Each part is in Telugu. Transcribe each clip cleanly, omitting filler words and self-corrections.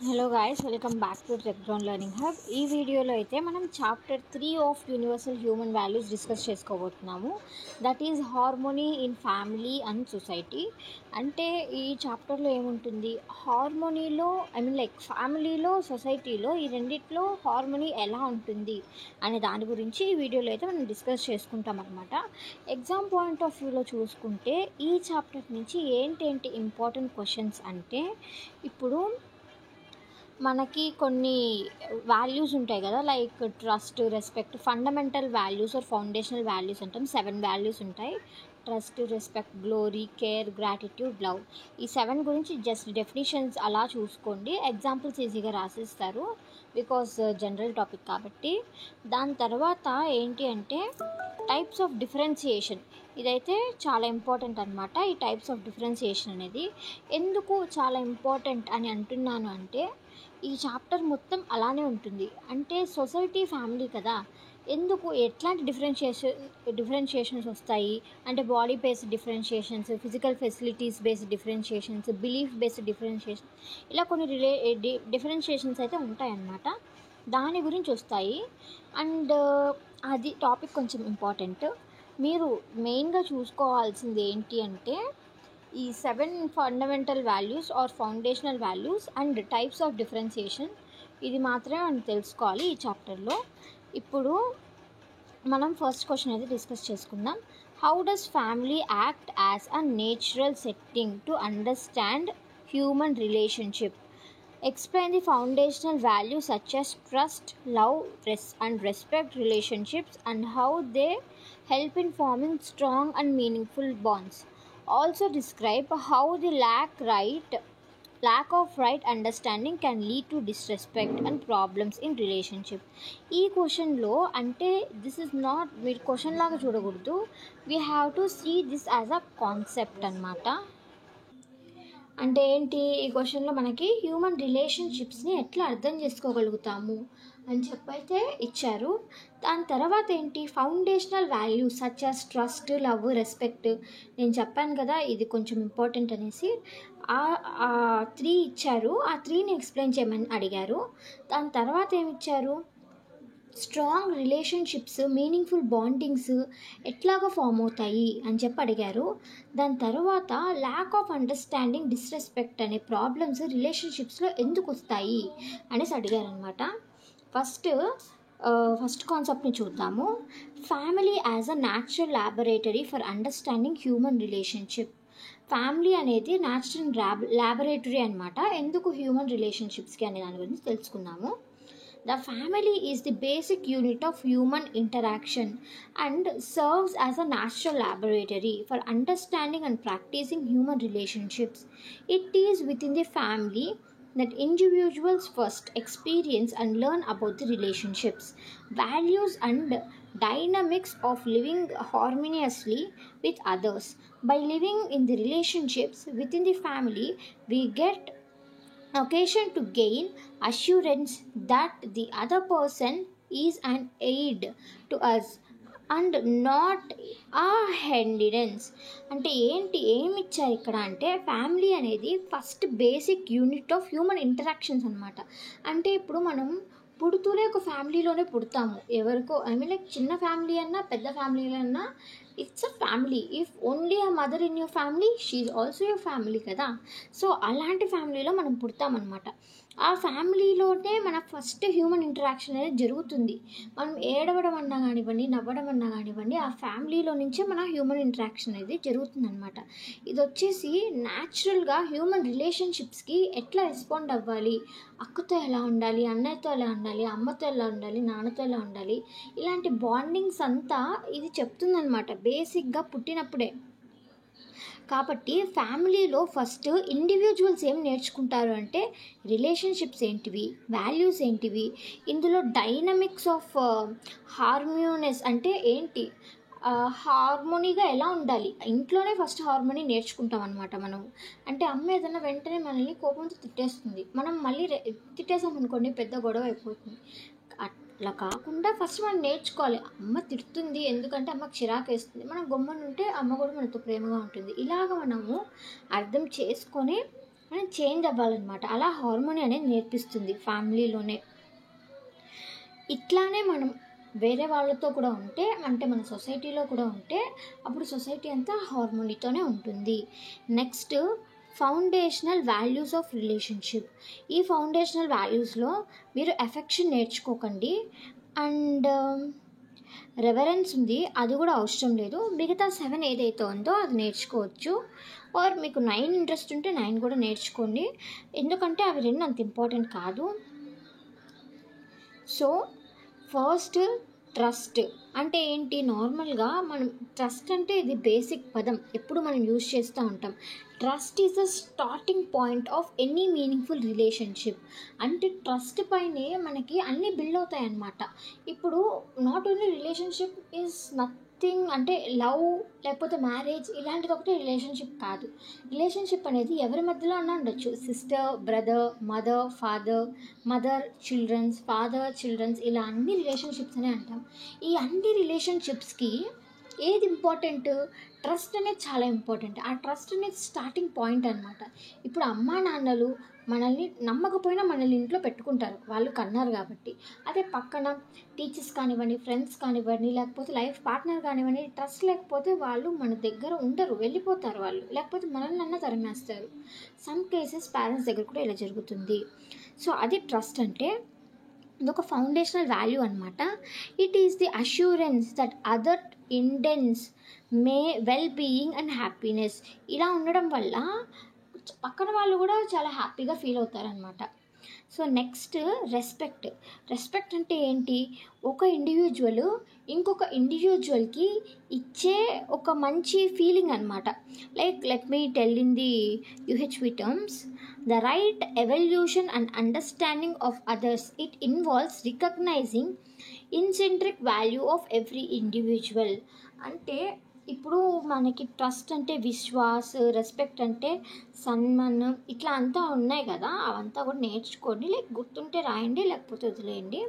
Hello guys, welcome back to tech ground learning hub. ఈ వీడియోలో అయితే మనం chapter 3 of universal human values discuss చేసుకోబోతున్నాము. That is harmony in family and society. అంటే ఈ చాప్టర్లో ఏముంటుంది, హార్మోనీలో ఫ్యామిలీలో, సొసైటీలో ఈ రెండిట్లో హార్మోనీ ఎలా ఉంటుంది అనే దాని గురించి ఈ వీడియోలో అయితే మనం డిస్కస్ చేసుకుంటాం అనమాట. ఎగ్జామ్ పాయింట్ ఆఫ్ వ్యూలో చూసుకుంటే ఈ చాప్టర్ నుంచి ఏంటేంటి ఇంపార్టెంట్ క్వశ్చన్స్ అంటే, ఇప్పుడు మనకి కొన్ని వాల్యూస్ ఉంటాయి కదా, like trust, respect, fundamental values or foundational values అంటాం. 7 వాల్యూస్ ఉంటాయి: trust, respect, glory, care, gratitude, love. ఈ 7 గురించి జస్ట్ డెఫినిషన్స్ అలా చూసుకోండి, ఎగ్జాంపుల్స్ ఈజీగా రాసిస్తారు బికాస్ జనరల్ టాపిక్ కాబట్టి. దాని తర్వాత ఏంటి అంటే టైప్స్ ఆఫ్ డిఫరెన్సియేషన్. ఇదైతే చాలా ఇంపార్టెంట్ అనమాట. ఈ టైప్స్ ఆఫ్ డిఫరెన్సియేషన్ అనేది ఎందుకు చాలా ఇంపార్టెంట్ అని అంటున్నాను అంటే, ఈ చాప్టర్ మొత్తం అలానే ఉంటుంది. అంటే సొసైటీ, ఫ్యామిలీ కదా, ఎందుకు ఎట్లాంటి డిఫరెన్షియేషన్స్ వస్తాయి అంటే, body based differentiations, physical facilities based differentiations, belief based differentiation, ఇలా కొన్ని డిఫరెన్షియేషన్స్ అయితే ఉంటాయన్నమాట. దాని గురించి వస్తాయి. అండ్ అది టాపిక్ కొంచెం ఇంపార్టెంట్. మీరు మెయిన్గా చూసుకోవాల్సింది ఏంటి అంటే, ఈ 7 fundamental values or foundational values and types of differentiation, ఇది మాత్రమే మనం తెలుసుకోవాలి ఈ చాప్టర్లో. ఇప్పుడు మనం ఫస్ట్ క్వశ్చన్ అయితే డిస్కస్ చేసుకుందాం. How does family act as a natural setting to understand human relationship? Explain the foundational values such as trust, love, and respect relationships and how they help in forming strong and meaningful bonds. Also describe how the lack of right understanding can lead to disrespect and problems in relationship. ఈ క్వశ్చన్లో అంటే దిస్ ఇస్ నాట్, మీరు క్వశ్చన్ లాగా చూడకూడదు, we have to see this as a concept అన్నమాట. అంటే ఏంటి, ఈ క్వశ్చన్లో మనకి హ్యూమన్ రిలేషన్షిప్స్ని ఎట్లా అర్థం చేసుకోగలుగుతాము అని చెప్పైతే ఇచ్చారు. దాని తర్వాత ఏంటి, foundational values such as trust, love, respect. నేను చెప్పాను కదా ఇది కొంచెం ఇంపార్టెంట్ అనేసి. ఆ 3 ఇచ్చారు. ఆ 3ని ఎక్స్ప్లెయిన్ చేయమని అడిగారు. దాని తర్వాత ఏమి ఇచ్చారు, స్ట్రాంగ్ రిలేషన్షిప్స్, మీనింగ్ఫుల్ బాండింగ్స్ ఎట్లాగా ఫామ్ అవుతాయి అని చెప్పి అడిగారు. దాని తర్వాత ల్యాక్ ఆఫ్ అండర్స్టాండింగ్, డిస్రెస్పెక్ట్ అనే ప్రాబ్లమ్స్ రిలేషన్షిప్స్లో ఎందుకు వస్తాయి అనేసి అడిగారు అనమాట. ఫస్ట్ కాన్సెప్ట్ని చూద్దాము. Family as a natural laboratory for understanding human relationship. Family అనేది న్యాచురల్ ల్యాబొరేటరీ అనమాట. ఎందుకు హ్యూమన్ రిలేషన్షిప్స్కి అనే దాని గురించి తెలుసుకుందాము. The family is the basic unit of human interaction and serves as a natural laboratory for understanding and practicing human relationships. It is within the family that individuals first experience and learn about the relationships, values, and dynamics of living harmoniously with others. By living in the relationships within the family, we get occasion to gain assurance that the other person is an aid to us and not a hindrance. అంటే ఏంటి, ఏమి ఇచ్చారు ఇక్కడ అంటే, ఫ్యామిలీ అనేది first basic unit of human interactions అనమాట. అంటే ఇప్పుడు మనం పుడుతూనే ఒక ఫ్యామిలీలోనే పుడతాము. ఎవరికో చిన్న ఫ్యామిలీ అన్నా పెద్ద ఫ్యామిలీ అన్నా it's a family. If only a mother in your family, she is also your family కదా. సో అలాంటి ఫ్యామిలీలో మనం పుడతామన్నమాట. ఆ ఫ్యామిలీలోనే మన ఫస్ట్ హ్యూమన్ ఇంటరాక్షన్ అనేది జరుగుతుంది. మనం ఏడవడం అన్నా కానివ్వండి, నవ్వడం అన్నా కానివ్వండి, ఆ ఫ్యామిలీలో నుంచే మన హ్యూమన్ ఇంటరాక్షన్ అనేది జరుగుతుందన్నమాట. ఇది వచ్చేసి న్యాచురల్గా హ్యూమన్ రిలేషన్షిప్స్కి ఎట్లా రెస్పాండ్ అవ్వాలి, అక్కతో ఎలా ఉండాలి, అన్నయ్యతో ఎలా ఉండాలి, అమ్మతో ఎలా ఉండాలి, నాన్నతో ఎలా ఉండాలి, ఇలాంటి బాండింగ్స్ అంతా ఇది చెప్తుందన్నమాట బేసిక్గా పుట్టినప్పుడే. కాబట్టి ఫ్యామిలీలో ఫస్ట్ ఇండివిజువల్స్ ఏం నేర్చుకుంటారు అంటే, రిలేషన్షిప్స్ ఏంటివి, వాల్యూస్ ఏంటివి, ఇందులో డైనమిక్స్ ఆఫ్ హార్మోనియస్ అంటే ఏంటి, హార్మోనీగా ఎలా ఉండాలి. ఇంట్లోనే ఫస్ట్ హార్మోనీ నేర్చుకుంటాం అనమాట మనం. అంటే అమ్మ ఏదైనా వెంటనే మనల్ని కోపంతో తిట్టేస్తుంది, మనం మళ్ళీ తిట్టేసాం అనుకోండి, పెద్ద గొడవ అయిపోతుంది. అట్లా కాకుండా ఫస్ట్ మనం నేర్చుకోవాలి. అమ్మ తిడుతుంది ఎందుకంటే అమ్మకి చిరాకు వేస్తుంది, మనం గమ్మున ఉంటే అమ్మ కూడా మనతో ప్రేమగా ఉంటుంది. ఇలాగ మనము అర్థం చేసుకొని మనం చేంజ్ అవ్వాలన్నమాట. అలా హార్మోని అనేది నేర్పిస్తుంది ఫ్యామిలీలోనే. ఇట్లానే మనం వేరే వాళ్ళతో కూడా ఉంటే, అంటే మన సొసైటీలో కూడా ఉంటే, అప్పుడు సొసైటీ అంతా హార్మోనీతోనే ఉంటుంది. Next, foundational values of relationship. ఈ ఫౌండేషనల్ వాల్యూస్లో మీరు ఎఫెక్షన్ నేర్చుకోకండి, అండ్ రెవరెన్స్ ఉంది, అది కూడా అవసరం లేదు. మిగతా 7 ఏదైతే ఉందో అది నేర్చుకోవచ్చు. ఆర్ మీకు 9 ఇంట్రెస్ట్ ఉంటే 9 కూడా నేర్చుకోండి, ఎందుకంటే అవి 2 అంత ఇంపార్టెంట్ కాదు. సో ఫస్ట్, ట్రస్ట్ అంటే ఏంటి? నార్మల్గా మనం ట్రస్ట్ అంటే ఇది బేసిక్ పదం, ఎప్పుడు మనం యూజ్ చేస్తూ ఉంటాం. Trust is the starting point of any meaningful relationship. అంటే ట్రస్ట్ పైనే మనకి అన్నీ బిల్డ్ అవుతాయి అన్నమాట. ఇప్పుడు not only relationship is nothing, అంటే లవ్ లేకపోతే మ్యారేజ్ ఇలాంటిది ఒకటే రిలేషన్షిప్ కాదు. రిలేషన్షిప్ అనేది ఎవరి మధ్యలో అన్నా ఉండొచ్చు. Sister, brother, mother, father, mother childrens, father childrens, ఇలా అన్ని రిలేషన్షిప్స్ అనే అంటాం. ఈ అన్ని రిలేషన్షిప్స్కి ఏది ఇంపార్టెంట్? ట్రస్ట్ అనేది చాలా ఇంపార్టెంట్. ఆ ట్రస్ట్ అనేది స్టార్టింగ్ పాయింట్ అనమాట. ఇప్పుడు అమ్మా నాన్నలు మనల్ని నమ్మకపోయినా మనల్ని ఇంట్లో పెట్టుకుంటారు, వాళ్ళు కన్నారు కాబట్టి. అదే పక్కన టీచర్స్ కానివ్వండి, ఫ్రెండ్స్ కానివ్వండి, లేకపోతే లైఫ్ పార్ట్నర్ కానివ్వండి, ట్రస్ట్ లేకపోతే వాళ్ళు మన దగ్గర ఉండరు, వెళ్ళిపోతారు వాళ్ళు, లేకపోతే మనల్ని అన్న తరిమేస్తారు. సమ్ కేసెస్ పేరెంట్స్ దగ్గర కూడా ఇలా జరుగుతుంది. సో అది ట్రస్ట్ అంటే. ఇదొక ఫౌండేషనల్ వాల్యూ అనమాట. It is the assurance that other intense May well being and happiness. ఇలా ఉండడం వల్ల పక్కన వాళ్ళు కూడా చాలా హ్యాపీగా ఫీల్ అవుతారనమాట. So next, respect. రెస్పెక్ట్ అంటే ఏంటి? ఒక ఇండివిజువల్ ఇంకొక ఇండివిజువల్కి ఇచ్చే ఒక మంచి ఫీలింగ్ అనమాట. Like let me tell in the UHV terms, the right evaluation and understanding of others. It involves recognizing intrinsic value of every individual. అంటే ఇప్పుడు మనకి ట్రస్ట్ అంటే విశ్వాస్, రెస్పెక్ట్ అంటే సన్మానం, ఇట్లా అంతా ఉన్నాయి కదా, అవంతా కూడా నేర్చుకోండి. లైక్ గుర్తుంటే రాయండి, లేకపోతే వదిలేయండి.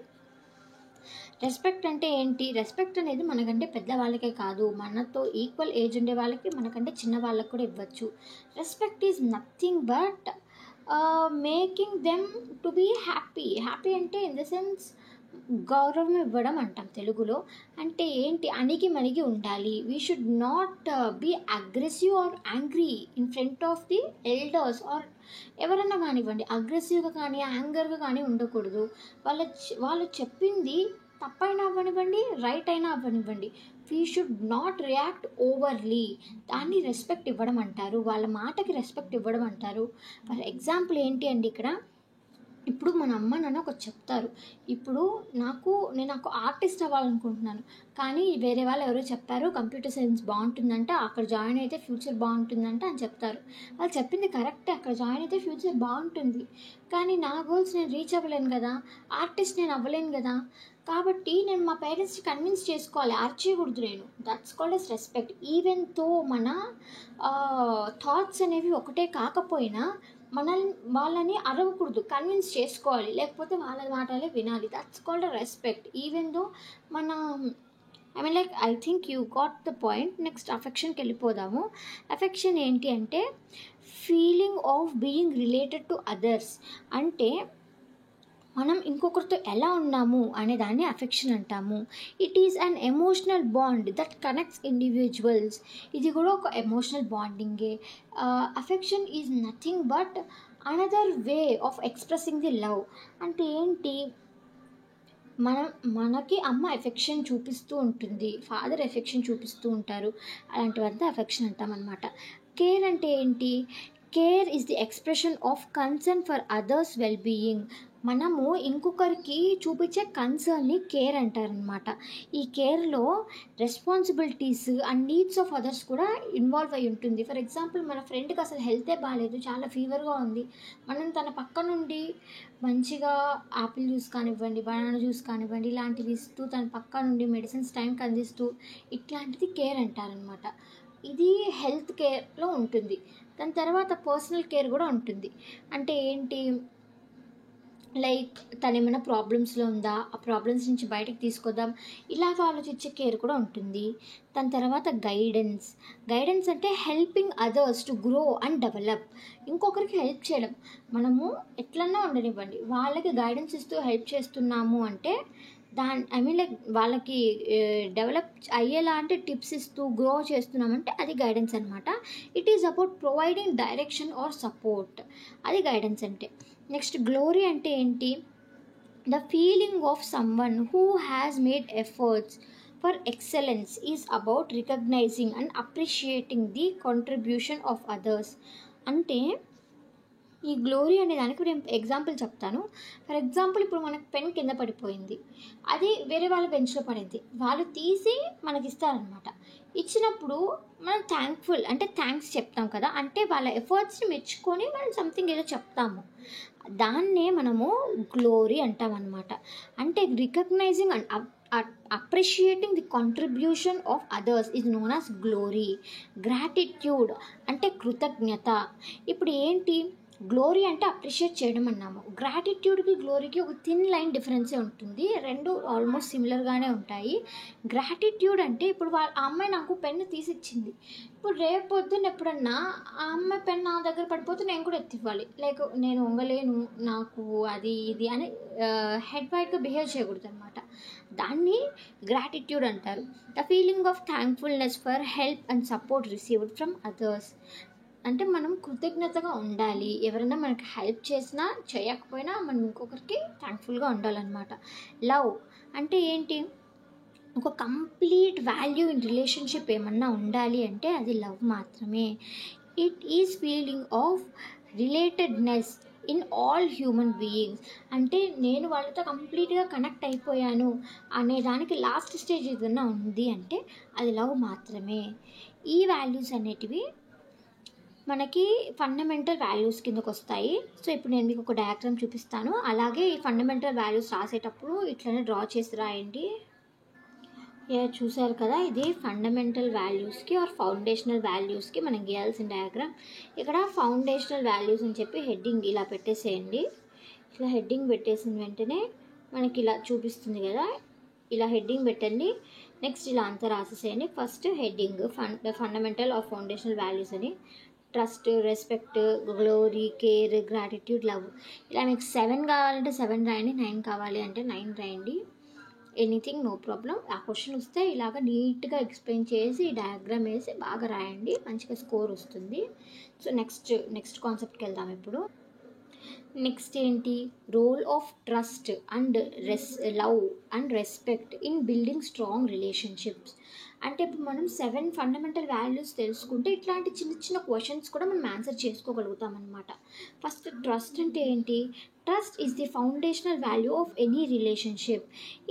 రెస్పెక్ట్ అంటే ఏంటి? రెస్పెక్ట్ అనేది మనకంటే పెద్దవాళ్ళకే కాదు, మనతో ఈక్వల్ ఏజ్ ఉండే వాళ్ళకి, మనకంటే చిన్న వాళ్ళకి కూడా ఇవ్వచ్చు. Respect is nothing but making them to be happy. Happy అంటే ఇన్ ద సెన్స్ గౌరవం ఇవ్వడం అంటాం తెలుగులో. అంటే ఏంటి? అణిగి మణిగి ఉండాలి. We should not be aggressive or angry in front of the elders or ఎవరన్నా కానివ్వండి. అగ్రెసివ్గా కానీ యాంగర్గా కానీ ఉండకూడదు. వాళ్ళు చెప్పింది తప్పైనా అవ్వనివ్వండి, రైట్ అయినా అవ్వనివ్వండి, we should not react overly. దాన్ని రెస్పెక్ట్ ఇవ్వడం అంటారు, వాళ్ళ మాటకి రెస్పెక్ట్ ఇవ్వడం అంటారు. ఫర్ ఎగ్జాంపుల్ ఏంటి అండి, ఇక్కడ ఇప్పుడు మన అమ్మ నాన్న ఒక చెప్తారు. ఇప్పుడు నేను ఆర్టిస్ట్ అవ్వాలనుకుంటున్నాను, కానీ వేరే వాళ్ళు ఎవరో చెప్పారు కంప్యూటర్ సైన్స్ బాగుంటుందంట, అక్కడ జాయిన్ అయితే ఫ్యూచర్ బాగుంటుందంట అని చెప్తారు. వాళ్ళు చెప్పింది కరెక్టే, అక్కడ జాయిన్ అయితే ఫ్యూచర్ బాగుంటుంది, కానీ నా గోల్స్ నేను రీచ్ అవ్వలేను కదా, ఆర్టిస్ట్ నేను అవ్వలేను కదా, కాబట్టి నేను మా పేరెంట్స్ని కన్విన్స్ చేసుకోవాలి, అర్చేయకూడదు నేను. That's called as respect. Even తో మన థాట్స్ అనేవి ఒకటే కాకపోయినా వాళ్ళని అరవకూడదు, కన్విన్స్ చేసుకోవాలి, లేకపోతే వాళ్ళ మాటలే వినాలి. That's called respect. Even though మన I think you got the point. Next అఫెక్షన్కి వెళ్ళిపోదాము. అఫెక్షన్ ఏంటి అంటే feeling of being related to others. అంటే మనం ఇంకొకరితో ఎలా ఉన్నాము అనే దాన్ని అఫెక్షన్ అంటాము. It is an emotional bond that connects individuals. ఇది కూడా ఒక ఎమోషనల్ బాండింగే. Affection is nothing but another way of expressing the love. అంటే ఏంటి? మనకి అమ్మ ఎఫెక్షన్ చూపిస్తూ ఉంటుంది, ఫాదర్ ఎఫెక్షన్ చూపిస్తూ ఉంటారు, అలాంటివంతా అఫెక్షన్ అంటామన్నమాట. కేర్ అంటే ఏంటి? Care is the expression of concern for others well being. మనము ఇంకొకరికి చూపించే కన్సర్న్ని కేర్ అంటారనమాట. ఈ కేర్లో responsibilities and needs of others కూడా ఇన్వాల్వ్ అయి ఉంటుంది. ఫర్ ఎగ్జాంపుల్, మన ఫ్రెండ్కి అసలు హెల్తే బాగాలేదు, చాలా ఫీవర్గా ఉంది, మనం తన పక్క నుండి మంచిగా ఆపిల్ జ్యూస్ కానివ్వండి, బనానా జ్యూస్ కానివ్వండి, ఇలాంటివి ఇస్తూ తన పక్క నుండి మెడిసిన్స్ టైంకి అందిస్తూ, ఇట్లాంటిది కేర్ అంటారనమాట. ఇది హెల్త్ కేర్లో ఉంటుంది. దాని తర్వాత పర్సనల్ కేర్ కూడా ఉంటుంది. అంటే ఏంటి? లైక్ తనేమైనా ప్రాబ్లమ్స్లో ఉందా, ఆ ప్రాబ్లమ్స్ నుంచి బయటకు తీసుకొద్దాం, ఇలాగ ఆలోచించే కేర్ కూడా ఉంటుంది. దాని తర్వాత గైడెన్స్ అంటే helping others to grow and develop. ఇంకొకరికి హెల్ప్ చేయడం, మనము ఎట్లన్నా ఉండనివ్వండి, వాళ్ళకి గైడెన్స్ ఇస్తూ హెల్ప్ చేస్తున్నాము అంటే లైక్ వాళ్ళకి డెవలప్ అయ్యేలా అంటే టిప్స్ ఇస్తూ గ్రో చేస్తున్నామంటే అది గైడెన్స్ అనమాట. It is about providing direction or support, అది గైడెన్స్ అంటే. నెక్స్ట్ గ్లోరీ అంటే ఏంటి? The feeling of someone who has made efforts for excellence is about recognising and appreciating the contribution of others. అంటే ఈ గ్లోరీ అనే దానికి నేను ఎగ్జాంపుల్ చెప్తాను. ఫర్ ఎగ్జాంపుల్, ఇప్పుడు మనకు పెన్ కింద పడిపోయింది, అది వేరే వాళ్ళ బెంచ్లో పడింది, వాళ్ళు తీసి మనకి ఇస్తారనమాట. ఇచ్చినప్పుడు మనం థ్యాంక్ఫుల్ అంటే థ్యాంక్స్ చెప్తాం కదా, అంటే వాళ్ళ ఎఫర్ట్స్ని మెచ్చుకొని మనం సంథింగ్ ఏదో చెప్తాము, దాన్నే మనము గ్లోరీ అంటాం అనమాట. అంటే recognising and appreciating the contribution of others is known as glory. Gratitude అంటే కృతజ్ఞత. ఇప్పుడు ఏంటి, గ్లోరీ అంటే అప్రిషియేట్ చేయడం అన్నాము, గ్రాటిట్యూడ్కి గ్లోరీకి ఒక థిన్ లైన్ డిఫరెన్సే ఉంటుంది, రెండు ఆల్మోస్ట్ సిమిలర్గానే ఉంటాయి. గ్రాటిట్యూడ్ అంటే ఇప్పుడు ఆ అమ్మాయి నాకు పెన్ను తీసిచ్చింది, ఇప్పుడు రేపు పొద్దున్న ఎప్పుడన్నా ఆ అమ్మాయి పెన్ నా దగ్గర పడిపోతే నేను కూడా ఎత్తివ్వాలి, లైక్ నేను వంగలేను, నాకు అది ఇది అని హెడ్ వైడ్గా బిహేవ్ చేయకూడదు అనమాట. దాన్ని గ్రాటిట్యూడ్ అంటారు. The feeling of thankfulness for help and support received from others. అంటే మనం కృతజ్ఞతగా ఉండాలి, ఎవరైనా మనకి హెల్ప్ చేసినా చేయకపోయినా మనం ఇంకొకరికి థ్యాంక్ఫుల్గా ఉండాలన్నమాట. లవ్ అంటే ఏంటి? ఒక కంప్లీట్ వాల్యూ ఇన్ రిలేషన్షిప్ ఏమన్నా ఉండాలి అంటే అది లవ్ మాత్రమే. It is feeling of relatedness in all human beings. అంటే నేను వాళ్ళతో కంప్లీట్గా కనెక్ట్ అయిపోయాను అనే దానికి లాస్ట్ స్టేజ్ ఏదన్నా ఉంది అంటే అది లవ్ మాత్రమే. ఈ వాల్యూస్ అనేటివి మనకి ఫండమెంటల్ వాల్యూస్ కిందకు వస్తాయి. సో ఇప్పుడు నేను మీకు ఒక డయాగ్రామ్ చూపిస్తాను, అలాగే ఈ ఫండమెంటల్ వాల్యూస్ రాసేటప్పుడు ఇట్లనే డ్రా చేసి రాయండి. చూసారు కదా, ఇది ఫండమెంటల్ వాల్యూస్కి ఆర్ ఫౌండేషనల్ వాల్యూస్కి మనం గీయాల్సిన డయాగ్రామ్. ఇక్కడ ఫౌండేషనల్ వాల్యూస్ అని చెప్పి హెడ్డింగ్ ఇలా పెట్టేసేయండి. ఇలా హెడ్డింగ్ పెట్టేసిన వెంటనే మనకి ఇలా చూపిస్తుంది కదా, ఇలా హెడ్డింగ్ పెట్టండి. నెక్స్ట్ ఇలా అంతా రాసేసేయండి. First heading fundamental or foundational values అని, trust, respect, glory, care, gratitude, love. ఇలా మీకు 7 కావాలంటే 7 రాయండి, 9 కావాలి అంటే 9 రాయండి, ఎనీథింగ్, నో ప్రాబ్లం. ఆ క్వశ్చన్ వస్తే ఇలాగ నీట్గా ఎక్స్ప్లెయిన్ చేసి డయాగ్రామ్ వేసి బాగా రాయండి, మంచిగా స్కోర్ వస్తుంది. సో నెక్స్ట్ కాన్సెప్ట్కి వెళ్దాం ఇప్పుడు. నెక్స్ట్ ఏంటి? Role of trust and love and respect in building strong relationships. అంటే ఇప్పుడు మనం 7 ఫండమెంటల్ వాల్యూస్ తెలుసుకుంటే ఇట్లాంటి చిన్న చిన్న క్వశ్చన్స్ కూడా మనం ఆన్సర్ చేసుకోగలుగుతాం అనమాట. ఫస్ట్ ట్రస్ట్ అంటే ఏంటి? Trust is the foundational value of any relationship.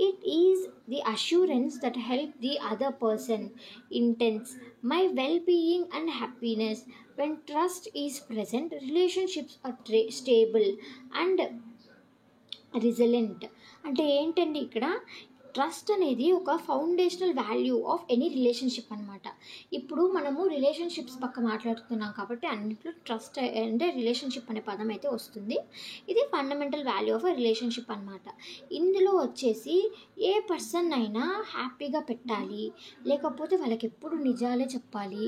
It is the assurance that help the other person intense my well-being and happiness. When trust is present, relationships are stable and resilient. అంటే ఏంటండి, ఇక్కడ ట్రస్ట్ అనేది ఒక foundational value of any relationship అనమాట. ఇప్పుడు మనము రిలేషన్షిప్స్ పక్క మాట్లాడుతున్నాం కాబట్టి అన్నింటిలో ట్రస్ట్ అంటే రిలేషన్షిప్ అనే పదం అయితే వస్తుంది. ఇది fundamental value of a relationship అనమాట. ఇందులో వచ్చేసి ఏ పర్సన్ అయినా హ్యాపీగా పెట్టాలి, లేకపోతే వాళ్ళకి ఎప్పుడు నిజాలే చెప్పాలి,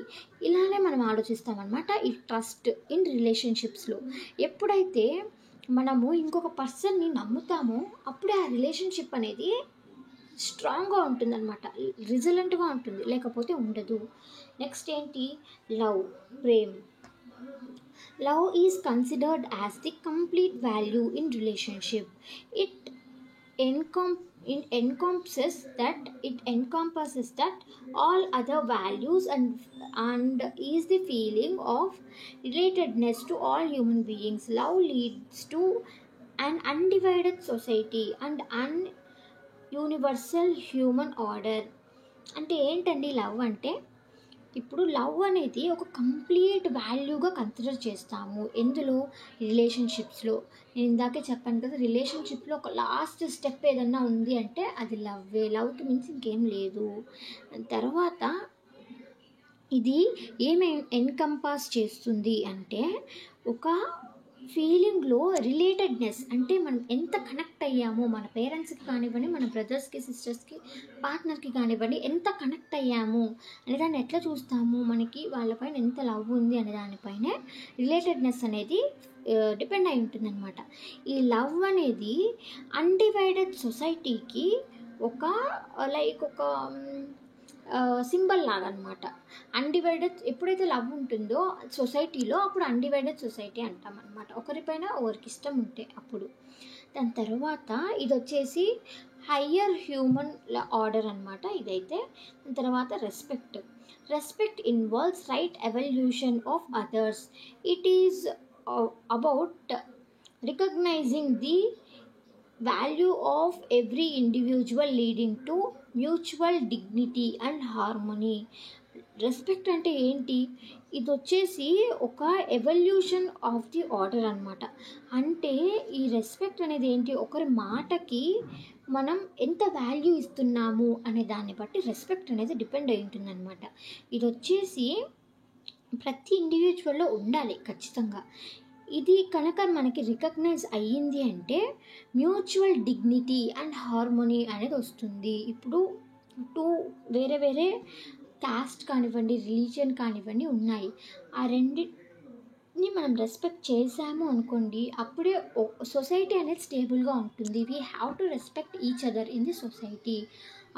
ఇలానే మనం ఆలోచిస్తామన్నమాట. ఈ ట్రస్ట్ ఇన్ రిలేషన్షిప్స్లో ఎప్పుడైతే మనము ఇంకొక పర్సన్ని నమ్ముతామో అప్పుడే ఆ రిలేషన్షిప్ అనేది స్ట్రాంగ్గా ఉంటుందన్నమాట, రిజిలెంట్గా ఉంటుంది, లేకపోతే ఉండదు. నెక్స్ట్ ఏంటి? ప్రేమ్. Love is considered as the complete value in relationship. It encompasses that all other values and is the feeling of relatedness to all human beings. Love leads to an undivided society and universal human order. అంటే ఏంటండి లవ్ అంటే? ఇప్పుడు లవ్ అనేది ఒక కంప్లీట్ వాల్యూగా కన్సిడర్ చేస్తాము. ఎందులో? రిలేషన్షిప్స్లో. నేను ఇందాకే చెప్పాను కదా, రిలేషన్షిప్లో ఒక లాస్ట్ స్టెప్ ఏదన్నా ఉంది అంటే అది లవ్వే. లవ్కి మించి ఇంకేం లేదు. తర్వాత ఇది ఏమి ఎన్కంపాస్ చేస్తుంది అంటే ఒక ఫీలింగ్లో రిలేటెడ్నెస్ అంటే మనం ఎంత కనెక్ట్ అయ్యామో మన పేరెంట్స్కి కానివ్వండి, మన బ్రదర్స్కి, సిస్టర్స్కి, పార్ట్నర్కి కానివ్వండి, ఎంత కనెక్ట్ అయ్యాము అనే దాన్ని ఎట్లా చూస్తాము, మనకి వాళ్ళపైన ఎంత లవ్ ఉంది అనే దానిపైనే రిలేటెడ్నెస్ అనేది డిపెండ్ అయి ఉంటుందన్నమాట. ఈ లవ్ అనేది అన్డివైడెడ్ సొసైటీకి ఒక సింబల్ లాగా అనమాట. అన్డివైడెడ్ ఎప్పుడైతే లవ్ ఉంటుందో సొసైటీలో అప్పుడు అన్డివైడెడ్ సొసైటీ అంటాం అనమాట. ఒకరిపైన ఒకరికి ఇష్టం ఉంటే అప్పుడు. దాని తర్వాత ఇది వచ్చేసి హయ్యర్ హ్యూమన్ ఆర్డర్ అనమాట ఇదైతే. దాని తర్వాత respect involves right evaluation of others. It is about recognising the value of every individual leading to mutual dignity and harmony. Respect అంటే ఏంటి? ఇది వచ్చేసి ఒక ఎవల్యూషన్ ఆఫ్ ది ఆర్డర్ అనమాట. అంటే ఈ రెస్పెక్ట్ అనేది ఏంటి? ఒకరి మాటకి మనం ఎంత వాల్యూ ఇస్తున్నాము అనే దాన్ని బట్టి రెస్పెక్ట్ అనేది డిపెండ్ అయి ఉంటుందన్నమాట. ఇది వచ్చేసి ప్రతి ఇండివిజువల్లో ఉండాలి ఖచ్చితంగా. ఇది కనుక మనకి రికగ్నైజ్ అయ్యింది అంటే మ్యూచువల్ డిగ్నిటీ అండ్ హార్మోనీ అనేది వస్తుంది. ఇప్పుడు వేరే వేరే కాస్ట్ కానివ్వండి, రిలీజియన్ కానివ్వండి ఉన్నాయి. ఆ రెండింటిని మనం రెస్పెక్ట్ చేసాము అనుకోండి, అప్పుడే సొసైటీ అనేది స్టేబుల్గా ఉంటుంది. We have to respect each other in the society.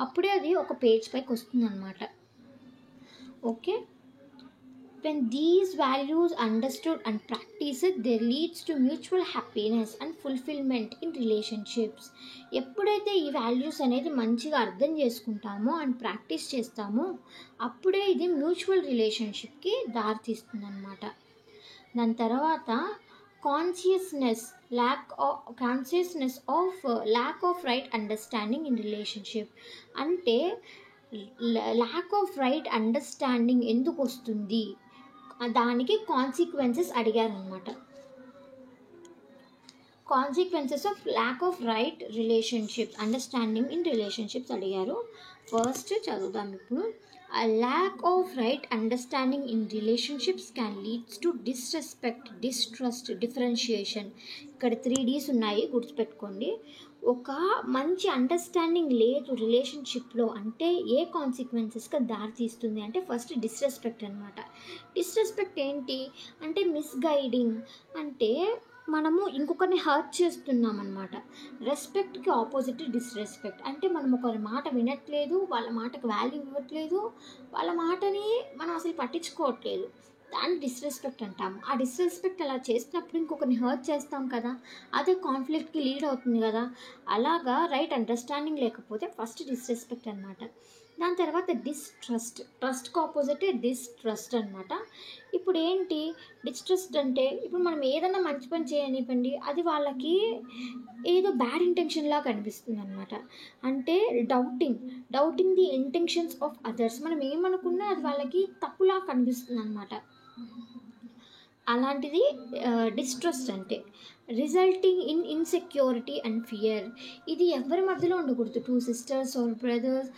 అప్పుడే అది ఒక పేజ్ పైకి వస్తుంది అన్నమాట. Okay. When these values understood and practiced, there leads to mutual happiness and fulfillment in relationships. ఎప్పుడైతే ఈ వాల్యూస్ అనేది మంచిగా అర్థం చేసుకుంటామో అండ్ ప్రాక్టీస్ చేస్తామో అప్పుడే ఇది మ్యూచువల్ రిలేషన్షిప్కి దారితీస్తుంది అన్నమాట. దాని తర్వాత consciousness of lack of right understanding in relationship. అంటే ల్యాక్ ఆఫ్ రైట్ అండర్స్టాండింగ్ ఎందుకు వస్తుంది, దానికి కాన్సిక్వెన్సెస్ అడిగారనమాట. Consequences of lack of right relationship understanding in relationships అడిగారు. ఫస్ట్ చదువుదాం ఇప్పుడు. A lack of right understanding in relationships can lead to disrespect, distrust, differentiation. ఇక్కడ 3Ds ఉన్నాయి, గుర్తుపెట్టుకోండి. ఒక మంచి అండర్స్టాండింగ్ లేదు రిలేషన్షిప్లో అంటే ఏ కాన్సిక్వెన్సెస్గా దారితీస్తుంది అంటే ఫస్ట్ డిస్రెస్పెక్ట్ అనమాట. డిస్రెస్పెక్ట్ ఏంటి అంటే మిస్గైడింగ్, అంటే మనము ఇంకొకరిని హర్ట్ చేస్తున్నాం అనమాట. రెస్పెక్ట్కి ఆపోజిట్ డిస్రెస్పెక్ట్. అంటే మనం ఒకరి మాట వినట్లేదు, వాళ్ళ మాటకు వాల్యూ ఇవ్వట్లేదు, వాళ్ళ మాటని మనం అసలు పట్టించుకోవట్లేదు, దాన్ని డిస్రెస్పెక్ట్ అంటాము. ఆ డిస్రెస్పెక్ట్ అలా చేసినప్పుడు ఇంకొకరిని హర్ట్ చేస్తాం కదా, అదే కాన్ఫ్లిక్ట్కి లీడ్ అవుతుంది కదా. అలాగా రైట్ అండర్స్టాండింగ్ లేకపోతే ఫస్ట్ డిస్రెస్పెక్ట్ అనమాట. దాని తర్వాత ట్రస్ట్కి ఆపోజిట్ డిస్ట్రస్ట్ అనమాట. ఇప్పుడు ఏంటి డిస్ట్రస్ట్ అంటే, ఇప్పుడు మనం ఏదైనా మంచి పని చేయనివ్వండి, అది వాళ్ళకి ఏదో బ్యాడ్ ఇంటెన్షన్ లాగా కనిపిస్తుంది అనమాట. అంటే doubting the intentions of others. మనం ఏమనుకున్నా అది వాళ్ళకి తప్పులా కనిపిస్తుంది అనమాట. అలాంటిది డిస్ట్రస్ట్ అంటే. Resulting in insecurity and fear. ఇది ఎవరి మధ్యలో ఉండకూడదు. 2 sisters or brothers,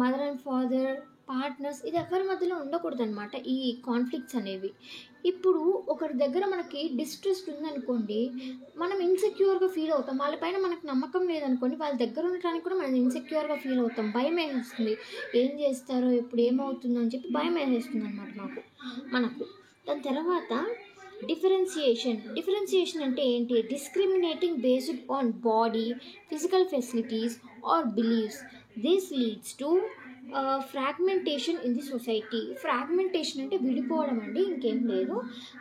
mother and father, partners, ఇది ఎవరి మధ్యలో ఉండకూడదు అనమాట ఈ కాన్ఫ్లిక్ట్స్ అనేవి. ఇప్పుడు ఒకరి దగ్గర మనకి డిస్ట్రస్ట్ ఉందనుకోండి, మనం ఇన్సెక్యూర్గా ఫీల్ అవుతాం. వాళ్ళపైన మనకు నమ్మకం లేదనుకోండి, వాళ్ళ దగ్గర ఉండటానికి కూడా మనం ఇన్సెక్యూర్గా ఫీల్ అవుతాం. భయం వేసేస్తుంది, ఏం చేస్తారో, ఎప్పుడు ఏమవుతుందో అని చెప్పి భయం వేసేస్తుంది అనమాట మనకు. దాని తర్వాత డిఫరెన్సియేషన్ అంటే ఏంటి? Discriminating based on body, physical facilities or believes. This leads to fragmentation in the society. Fragmentation అంటే విడిపోవడం అండి, ఇంకేం లేదు.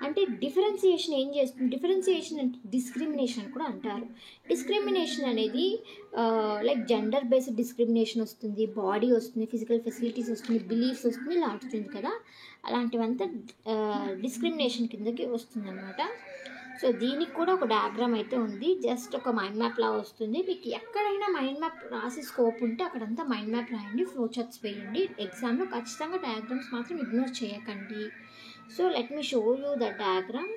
అంటే డిఫరెన్సియేషన్ ఏం చేస్తుంది? డిఫరెన్సియేషన్ అంటే డిస్క్రిమినేషన్ కూడా అంటారు. డిస్క్రిమినేషన్ అనేది లైక్ జెండర్ బేస్డ్ డిస్క్రిమినేషన్ వస్తుంది, బాడీ వస్తుంది, ఫిజికల్ ఫెసిలిటీస్ వస్తుంది, బిలీఫ్స్ వస్తుంది, ఇలా వస్తుంది కదా. అలాంటివంతా డిస్క్రిమినేషన్ కిందకి వస్తుంది అనమాట. సో దీనికి కూడా ఒక డయాగ్రామ్ అయితే ఉంది, జస్ట్ ఒక మైండ్ మ్యాప్ లా వస్తుంది. మీకు ఎక్కడైనా మైండ్ మ్యాప్ రాసే స్కోప్ ఉంటే అక్కడంతా మైండ్ మ్యాప్ రాయండి, ఫ్లో చార్ట్స్ వేయండి. ఎగ్జామ్లో ఖచ్చితంగా డయాగ్రామ్స్ మాత్రం ఇగ్నోర్ చేయకండి. So let me show you the diagram.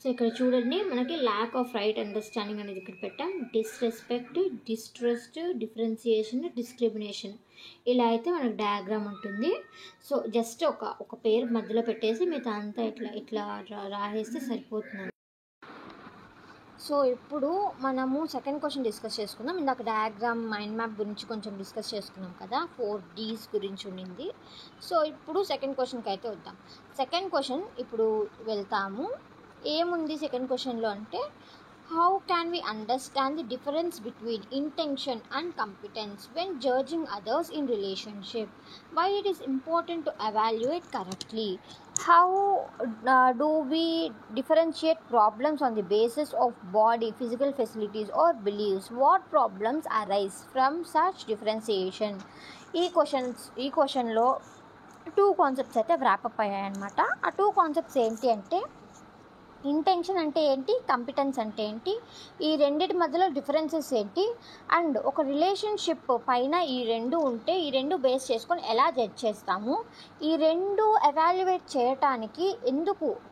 So ఇక్కడ చూడండి, మనకి ల్యాక్ ఆఫ్ రైట్ అండర్స్టాండింగ్ అనేది ఇక్కడ పెట్టాం. డిస్రెస్పెక్ట్, డిస్ట్రస్ట్, డిఫరెన్సియేషన్, డిస్క్రిమినేషన్, ఇలా అయితే మనకు డయాగ్రామ్ ఉంటుంది. సో జస్ట్ ఒక పేరు మధ్యలో పెట్టేసి మిగతా అంతా ఇట్లా రాసేస్తే సరిపోతుంది. సో ఇప్పుడు మనము సెకండ్ క్వశ్చన్ డిస్కస్ చేసుకుందాం. ఇందాక డయాగ్రామ్ మైండ్ మ్యాప్ గురించి కొంచెం డిస్కస్ చేసుకున్నాం కదా, 4Ds గురించి ఉండింది. సో ఇప్పుడు సెకండ్ క్వశ్చన్కి అయితే వద్దాం. సెకండ్ క్వశ్చన్ ఇప్పుడు వెళ్తాము. ఏముంది సెకండ్ క్వశ్చన్లో అంటే, how can we understand the difference between intention and competence when judging others in relationship? Why it is important to evaluate correctly? How do we differentiate problems on the basis of body, physical facilities or beliefs? What problems arise from such differentiation? ఈ క్వశ్చన్లో 2 కాన్సెప్ట్స్ అయితే వ్రాపప్ అయ్యాయి అన్నమాట. ఆ 2 కాన్సెప్ట్స్ ఏంటి అంటే, ఇంటెన్షన్ అంటే ఏంటి, కంపిటెన్స్ అంటే ఏంటి, ఈ రెండింటి మధ్యలో డిఫరెన్సెస్ ఏంటి, అండ్ ఒక రిలేషన్షిప్ పైన ఈ రెండు ఉంటే ఈ రెండు బేస్ చేసుకొని ఎలా జడ్జ్ చేస్తాము, ఈ రెండు ఎవాల్యుయేట్ చేయటానికి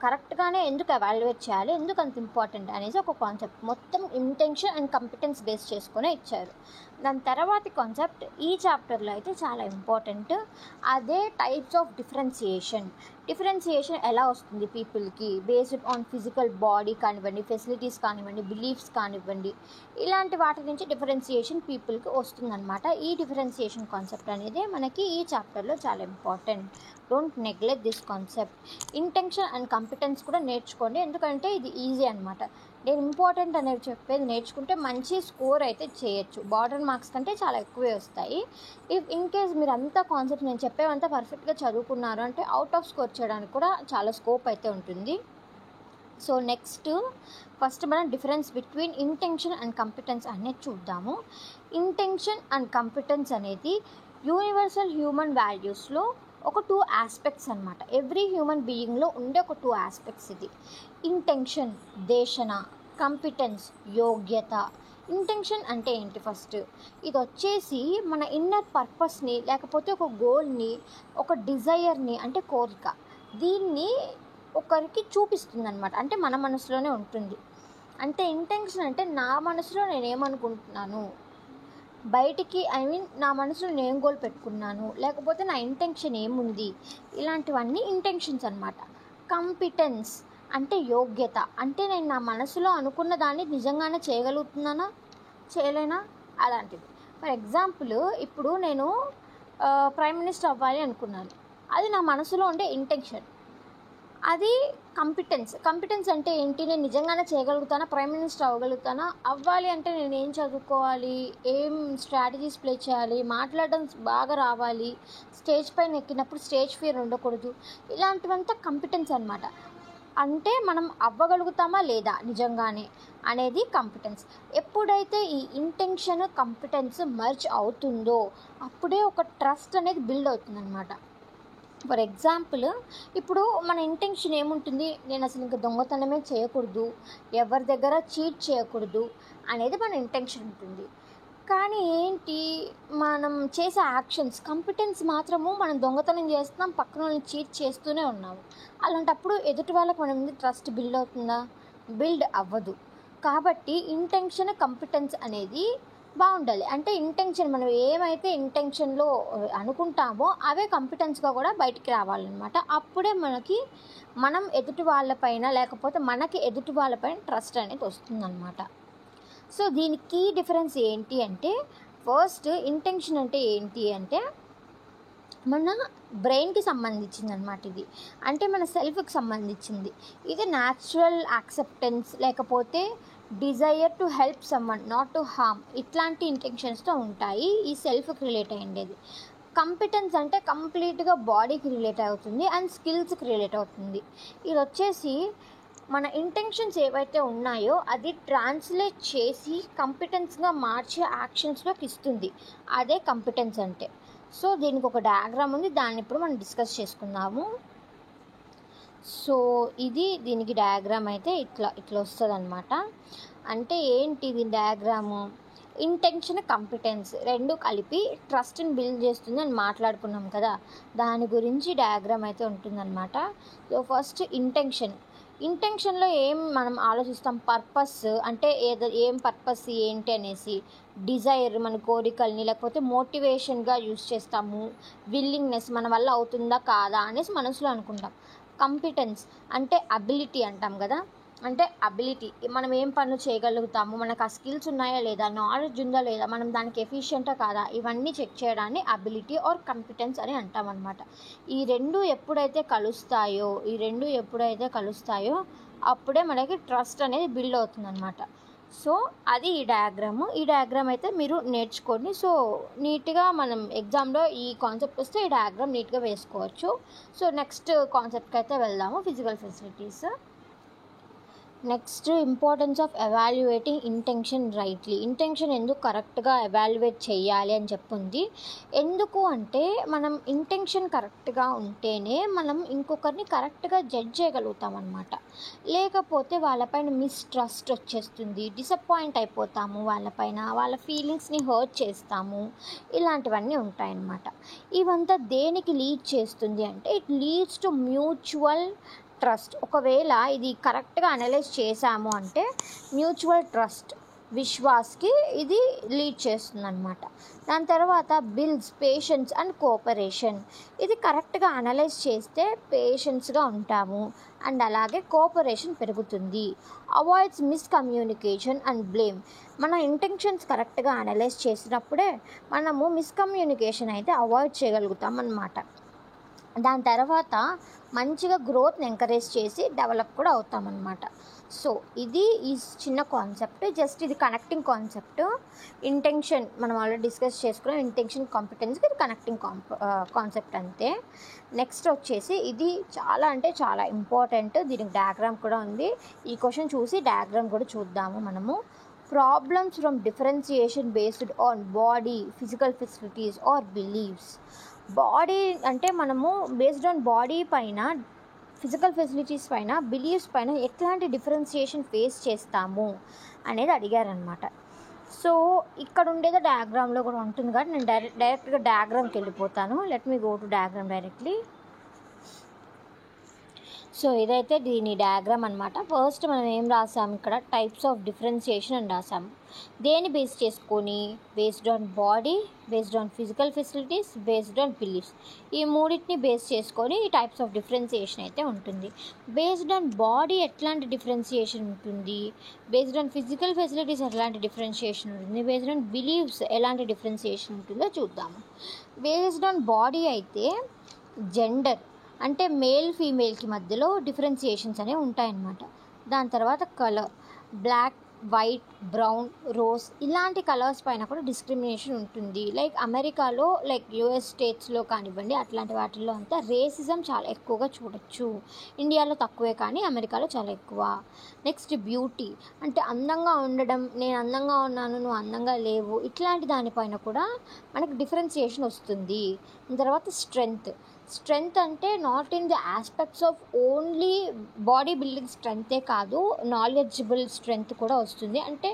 కరెక్ట్గానే ఎందుకు ఎవాల్యుయేట్ చేయాలి, ఎందుకు అంత ఇంపార్టెంట్ అనేసి ఒక కాన్సెప్ట్ మొత్తం ఇంటెన్షన్ అండ్ కంపిటెన్స్ బేస్ చేసుకునే ఇచ్చారు. దాని తర్వాతి కాన్సెప్ట్ ఈ చాప్టర్లో అయితే చాలా ఇంపార్టెంట్. అదే టైప్స్ ఆఫ్ డిఫరెన్సియేషన్ ఎలా వస్తుంది పీపుల్కి బేస్డ్ ఆన్ ఫిజికల్ బాడీ కానివ్వండి, ఫెసిలిటీస్ కానివ్వండి, బిలీఫ్స్ కానివ్వండి, ఇలాంటి వాటి నుంచి డిఫరెన్సియేషన్ పీపుల్కి వస్తుందన్నమాట. ఈ డిఫరెన్సియేషన్ కాన్సెప్ట్ అనేది మనకి ఈ చాప్టర్లో చాలా important. Don't neglect this concept. Intention and competence కూడా నేర్చుకోండి, ఎందుకంటే ఇది ఈజీ అనమాట. నేను ఇంపార్టెంట్ అనేది చెప్పేది నేర్చుకుంటే మంచి స్కోర్ అయితే చేయొచ్చు. బార్డర్ మార్క్స్ కంటే చాలా ఎక్కువే వస్తాయి. ఇన్ కేస్ మీరు అంతా కాన్సెప్ట్ నేను చెప్పేవంతా పర్ఫెక్ట్గా చదువుకున్నారు అంటే అవుట్ ఆఫ్ స్కోర్ చేయడానికి కూడా చాలా స్కోప్ అయితే ఉంటుంది. సో నెక్స్ట్ ఫస్ట్ మనం difference between intention and competence అనేది చూద్దాము. ఇంటెన్షన్ అండ్ కంపిటెన్స్ అనేది యూనివర్సల్ హ్యూమన్ వాల్యూస్లో ఒక 2 ఆస్పెక్ట్స్ అనమాట. ఎవ్రీ హ్యూమన్ బీయింగ్లో ఉండే ఒక 2 ఆస్పెక్ట్స్ ఇది. ఇంటెన్షన్ దేశన, కంపిటెన్స్ యోగ్యత. ఇంటెన్షన్ అంటే ఏంటి, ఫస్ట్ ఇది వచ్చేసి మన ఇన్నర్ పర్పస్ని, లేకపోతే ఒక గోల్ని, ఒక డిజైర్ని అంటే కోరిక, దీన్ని ఒకరికి చూపిస్తుంది అనమాట. అంటే మన మనసులోనే ఉంటుంది. అంటే ఇంటెన్షన్ అంటే నా మనసులో నేనేమనుకుంటున్నాను, బయటికి నా మనసులో నేను గోల్ పెట్టుకున్నాను, లేకపోతే నా ఇంటెన్షన్ ఏముంది, ఇలాంటివన్నీ ఇంటెన్షన్స్ అనమాట. కంపిటెన్స్ అంటే యోగ్యత, అంటే నేను నా మనసులో అనుకున్న దాన్ని నిజంగానే చేయగలుగుతున్నానా, చేయలేనా, అలాంటిది. ఫర్ ఎగ్జాంపుల్ ఇప్పుడు నేను ప్రైమ్ మినిస్టర్ అవ్వాలి అనుకున్నాను, అది నా మనసులో ఉండే ఇంటెన్షన్. అది కంపిటెన్స్ అంటే ఏంటి, నేను నిజంగానే చేయగలుగుతానా, ప్రైమ్ మినిస్టర్ అవ్వగలుగుతానా, అవ్వాలి అంటే నేను ఏం చదువుకోవాలి, ఏం స్ట్రాటజీస్ ప్లే చేయాలి, మాట్లాడడం బాగా రావాలి, స్టేజ్ పైన ఎక్కినప్పుడు స్టేజ్ ఫియర్ ఉండకూడదు, ఇలాంటివంతా కంపిటెన్స్ అనమాట. అంటే మనం అవ్వగలుగుతామా లేదా నిజంగానే అనేది కంపిటెన్స్. ఎప్పుడైతే ఈ ఇంటెన్షన్ కంపిటెన్స్ మర్జ్ అవుతుందో అప్పుడే ఒక ట్రస్ట్ అనేది బిల్డ్ అవుతుంది అనమాట. ఫర్ ఎగ్జాంపుల్ ఇప్పుడు మన ఇంటెన్షన్ ఏముంటుంది, నేను అసలు ఇంకా దొంగతనమే చేయకూడదు, ఎవరి దగ్గర చీట్ చేయకూడదు అనేది మన ఇంటెన్షన్ ఉంటుంది. కానీ ఏంటి, మనం చేసే యాక్షన్స్ కంపిటెన్స్ మాత్రము మనం దొంగతనం చేస్తున్నాం, పక్కన వాళ్ళని చీట్ చేస్తూనే ఉన్నాము. అలాంటప్పుడు ఎదుటి వాళ్ళకి మన మీద ట్రస్ట్ బిల్డ్ అవుతుందా, బిల్డ్ అవ్వదు. కాబట్టి ఇంటెన్షన్ కంపిటెన్స్ అనేది బాగుండాలి. అంటే ఇంటెన్షన్ మనం ఏమైతే ఇంటెన్షన్లో అనుకుంటామో అవే కంపిటెన్స్గా కూడా బయటికి రావాలన్నమాట. అప్పుడే మనం ఎదుటి వాళ్ళపైన, లేకపోతే మనకి ఎదుటి వాళ్ళపైన ట్రస్ట్ అనేది వస్తుందన్నమాట. సో దీని కీ డిఫరెన్స్ ఏంటి అంటే, ఫస్ట్ ఇంటెన్షన్ అంటే ఏంటి అంటే మన బ్రెయిన్కి సంబంధించింది అనమాట. ఇది అంటే మన సెల్ఫ్కి సంబంధించింది. ఇది న్యాచురల్ యాక్సెప్టెన్స్, లేకపోతే desire to help someone, not to harm, ఇట్లాంటి ఇంటెన్షన్స్తో ఉంటాయి ఈ సెల్ఫ్కి రిలేట్ అయ్యేది. కంపిటెన్స్ అంటే కంప్లీట్గా బాడీకి రిలేట్ అవుతుంది అండ్ స్కిల్స్కి రిలేట్ అవుతుంది. ఇది వచ్చేసి మన ఇంటెన్షన్స్ ఏవైతే ఉన్నాయో అది ట్రాన్స్లేట్ చేసి కంపిటెన్స్గా మార్చే యాక్షన్స్లోకి ఇస్తుంది. అదే కంపిటెన్స్ అంటే. సో దీనికి ఒక డయాగ్రామ్ ఉంది, దాన్ని ఇప్పుడు మనం డిస్కస్ చేసుకుందాము. సో దీనికి డయాగ్రామ్ అయితే ఇట్లా వస్తుంది అనమాట. అంటే ఏంటి దీని డయాగ్రాము, ఇంటెన్షన్ కంపిటెన్స్ రెండు కలిపి ట్రస్ట్ని బిల్డ్ చేస్తుంది అని మాట్లాడుకున్నాం కదా, దాని గురించి డయాగ్రామ్ అయితే ఉంటుందన్నమాట. సో ఫస్ట్ ఇంటెన్షన్లో ఏం మనం ఆలోచిస్తాం, పర్పస్ అంటే ఏం పర్పస్ ఏంటి అనేసి, డిజైర్ మన కోరికల్ని, లేకపోతే మోటివేషన్గా యూస్ చేస్తాము, విల్లింగ్నెస్ మన వల్ల అవుతుందా కాదా అనేసి మనసులో అనుకుంటాం. కంపిటెన్స్ అంటే అబిలిటీ అంటాం కదా, అంటే అబిలిటీ, మనం ఏం పనులు చేయగలుగుతాము, మనకు ఆ స్కిల్స్ ఉన్నాయా లేదా, నాలెడ్జ్ ఉందా లేదా, మనం దానికి ఎఫిషియెంటా కాదా, ఇవన్నీ చెక్ చేయడాన్ని అబిలిటీ ఆర్ కంపిటెన్స్ అని అంటామన్నమాట. ఈ రెండు ఎప్పుడైతే కలుస్తాయో అప్పుడే మనకి ట్రస్ట్ అనేది బిల్డ్ అవుతుందన్నమాట. సో అది ఈ డయాగ్రామ్ అయితే మీరు నేర్చుకోండి. సో నీట్గా మనం ఎగ్జామ్లో ఈ కాన్సెప్ట్ వస్తే ఈ డయాగ్రామ్ నీట్గా వేసుకోవచ్చు. సో నెక్స్ట్ కాన్సెప్ట్కి అయితే వెళ్దాము, physical facilities. Next, importance of evaluating intention rightly. Intention ఎందుకు కరెక్ట్గా ఎవాల్యుయేట్ చేయాలి అని చెప్పుంది. ఎందుకు అంటే మనం ఇంటెన్షన్ కరెక్ట్గా ఉంటేనే మనం ఇంకొకరిని కరెక్ట్గా జడ్జ్ చేయగలుగుతాం అనమాట. లేకపోతే వాళ్ళపైన మిస్ట్రస్ట్ వచ్చేస్తుంది, డిసప్పాయింట్ అయిపోతాము, వాళ్ళ ఫీలింగ్స్ని హర్ట్ చేస్తాము, ఇలాంటివన్నీ ఉంటాయన్నమాట. ఇవంతా దేనికి లీడ్ చేస్తుంది అంటే it leads to mutual trust. ఒకవేళ ఇది కరెక్ట్గా అనలైజ్ చేసాము అంటే మ్యూచువల్ ట్రస్ట్, విశ్వాస్కి ఇది లీడ్ చేస్తుంది అనమాట. దాని తర్వాత బిల్డ్స్ పేషెన్స్ అండ్ కోఆపరేషన్. ఇది కరెక్ట్గా అనలైజ్ చేస్తే పేషెన్స్గా ఉంటాము అండ్ అలాగే కోఆపరేషన్ పెరుగుతుంది. Avoids miscommunication and blame. మన ఇంటెన్షన్స్ కరెక్ట్గా అనలైజ్ చేసినప్పుడే మనము మిస్కమ్యూనికేషన్ అయితే అవాయిడ్ చేయగలుగుతాం అన్నమాట. దాని తర్వాత మంచిగా గ్రోత్ని ఎంకరేజ్ చేసి డెవలప్ కూడా అవుతామన్నమాట. సో ఇది ఈ చిన్న కాన్సెప్ట్, జస్ట్ ఇది కనెక్టింగ్ కాన్సెప్ట్. ఇంటెన్షన్ మనం ఆల్రెడీ డిస్కస్ చేసుకున్నాం, ఇంటెన్షన్ కాంపిటెన్స్కి ఇది కనెక్టింగ్ కాన్సెప్ట్ అంతే. నెక్స్ట్ వచ్చేసి ఇది చాలా అంటే చాలా ఇంపార్టెంట్, దీనికి డయాగ్రామ్ కూడా ఉంది. ఈ క్వశ్చన్ చూసి డయాగ్రామ్ కూడా చూద్దాము మనము. Problems from differentiation based on body, physical facilities or believes. Body అంటే మనము బేస్డ్ ఆన్ బాడీ పైన, ఫిజికల్ ఫెసిలిటీస్ పైన, బిలీవ్స్ పైన ఎట్లాంటి డిఫరెన్సియేషన్ ఫేస్ చేస్తాము అనేది అడిగారనమాట. సో ఇక్కడ ఉండేదో డయాగ్రామ్లో కూడా ఉంటుంది కాబట్టి నేను డైరెక్ట్గా డయాగ్రామ్కి వెళ్ళిపోతాను. Let me go to diagram directly. So ఇదైతే దీని డయాగ్రామ్ అనమాట. ఫస్ట్ మనం ఏం రాసాము ఇక్కడ, టైప్స్ ఆఫ్ డిఫరెన్సియేషన్ అని రాసాము. దేని బేస్ చేసుకొని, based on body, based on physical facilities, based on beliefs, ఈ మూడింటిని బేస్ చేసుకొని ఈ టైప్స్ ఆఫ్ డిఫరెన్సియేషన్ అయితే ఉంటుంది. బేస్డ్ ఆన్ బాడీ ఎట్లాంటి డిఫరెన్సియేషన్ ఉంటుంది, బేస్డ్ ఆన్ ఫిజికల్ ఫెసిలిటీస్ ఎలాంటి డిఫరెన్సియేషన్ ఉంటుంది, బేస్డ్ ఆన్ బిలీఫ్స్ ఎలాంటి డిఫరెన్సియేషన్ ఉంటుందో చూద్దాము. బేస్డ్ ఆన్ బాడీ అయితే జెండర్ అంటే మేల్ ఫీమేల్కి మధ్యలో డిఫరెన్సియేషన్స్ అనేవి ఉంటాయన్నమాట. దాని తర్వాత colour, black, white, brown, rose, ఇలాంటి కలర్స్ పైన కూడా డిస్క్రిమినేషన్ ఉంటుంది. లైక్ అమెరికాలో, లైక్ యుఎస్ స్టేట్స్లో కానివ్వండి, అట్లాంటి వాటిల్లో అంతా రేసిజం చాలా ఎక్కువగా చూడొచ్చు. ఇండియాలో తక్కువే కానీ అమెరికాలో చాలా ఎక్కువ. నెక్స్ట్ బ్యూటీ అంటే అందంగా ఉండడం, నేను అందంగా ఉన్నాను, నువ్వు అందంగా లేవు, ఇట్లాంటి దానిపైన కూడా మనకు డిఫరెన్సియేషన్ వస్తుంది. తర్వాత స్ట్రెంగ్త్ అంటే not in the aspects of only body building స్ట్రెంగ్తే కాదు, నాలెడ్జబుల్ స్ట్రెంగ్త్ కూడా వస్తుంది. అంటే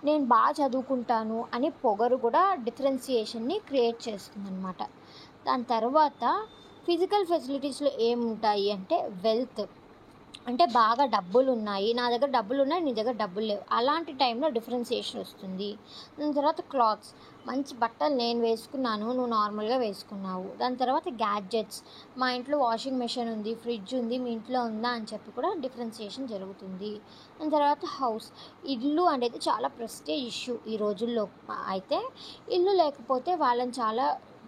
నేను బాగా చదువుకుంటాను అని పొగరు కూడా డిఫరెన్సియేషన్ని క్రియేట్ చేస్తుంది అనమాట. దాని తర్వాత ఫిజికల్ ఫెసిలిటీస్లో ఏముంటాయి అంటే వెల్త్, అంటే బాగా డబ్బులు ఉన్నాయి, నా దగ్గర డబ్బులు ఉన్నాయి, నీ దగ్గర డబ్బులు లేవు, అలాంటి టైంలో డిఫరెన్సియేషన్ వస్తుంది. దాని తర్వాత క్లాత్స్, మంచి బట్టలు నేను వేసుకున్నాను, నువ్వు నార్మల్గా వేసుకున్నావు. దాని తర్వాత గ్యాడ్జెట్స్, మా ఇంట్లో వాషింగ్ మెషిన్ ఉంది, ఫ్రిడ్జ్ ఉంది, మీ ఇంట్లో ఉందా అని చెప్పి కూడా డిఫరెన్సియేషన్ జరుగుతుంది. దాని తర్వాత హౌస్, ఇల్లు అనేది చాలా ప్రెస్టేజ్ ఇష్యూ ఈ రోజుల్లో. అయితే ఇల్లు లేకపోతే వాళ్ళని చాలా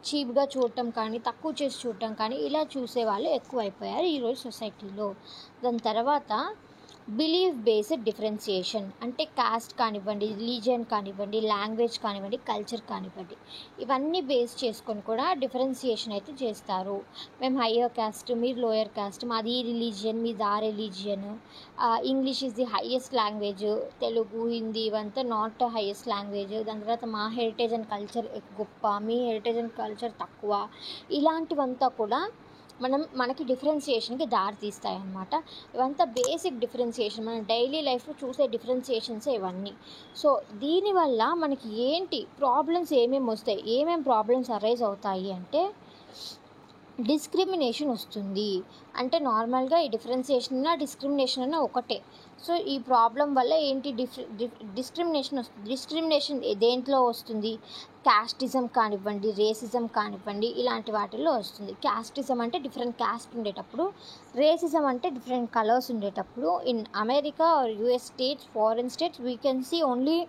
చీప్గా చూడటం కానీ, తక్కువ చేసి చూడటం కానీ, ఇలా చూసేవాళ్ళు ఎక్కువైపోయారు ఈరోజు సొసైటీలో. దాని తర్వాత బిలీఫ్ బేస్డ్ డిఫరెన్సియేషన్ అంటే కాస్ట్ కానివ్వండి, రిలీజియన్ కానివ్వండి, లాంగ్వేజ్ కానివ్వండి, కల్చర్ కానివ్వండి, ఇవన్నీ బేస్ చేసుకొని కూడా డిఫరెన్సియేషన్ అయితే చేస్తారు. మేము హయ్యర్ క్యాస్ట్, మీరు లోయర్ క్యాస్ట్, మాది ఈ రిలీజియన్, మీది ఆ religion, English is the highest language, Telugu, Hindi ఇవంతా నాట్ హైయెస్ట్ లాంగ్వేజ్. దాని తర్వాత మా హెరిటేజ్ అండ్ కల్చర్ గొప్ప, మీ హెరిటేజ్ అండ్ కల్చర్ తక్కువ, ఇలాంటివంతా కూడా మనకి డిఫరెన్సియేషన్కి దారి తీస్తాయి అన్నమాట. ఇవంతా బేసిక్ డిఫరెన్సియేషన్, మన డైలీ లైఫ్లో చూసే డిఫరెన్సియేషన్స్ ఇవన్నీ. సో దీనివల్ల మనకి ఏంటి ప్రాబ్లమ్స్ ఏమేమి వస్తాయి, ఏమేమి ప్రాబ్లమ్స్ అరైజ్ అవుతాయి అంటే డిస్క్రిమినేషన్ వస్తుంది. అంటే నార్మల్గా ఈ డిఫరెన్సియేషన్ డిస్క్రిమినేషన్ అన్న ఒకటే. సో ఈ ప్రాబ్లం వల్ల ఏంటి డిస్క్రిమినేషన్ వస్తుంది. డిస్క్రిమినేషన్ దేంట్లో వస్తుంది? క్యాస్టిజం కానివ్వండి, రేసిజం కానివ్వండి, ఇలాంటి వాటిల్లో వస్తుంది. క్యాస్టిజం అంటే డిఫరెంట్ క్యాస్ట్ ఉండేటప్పుడు, రేసిజం అంటే డిఫరెంట్ కలర్స్ ఉండేటప్పుడు. In America or US states, foreign states we can see only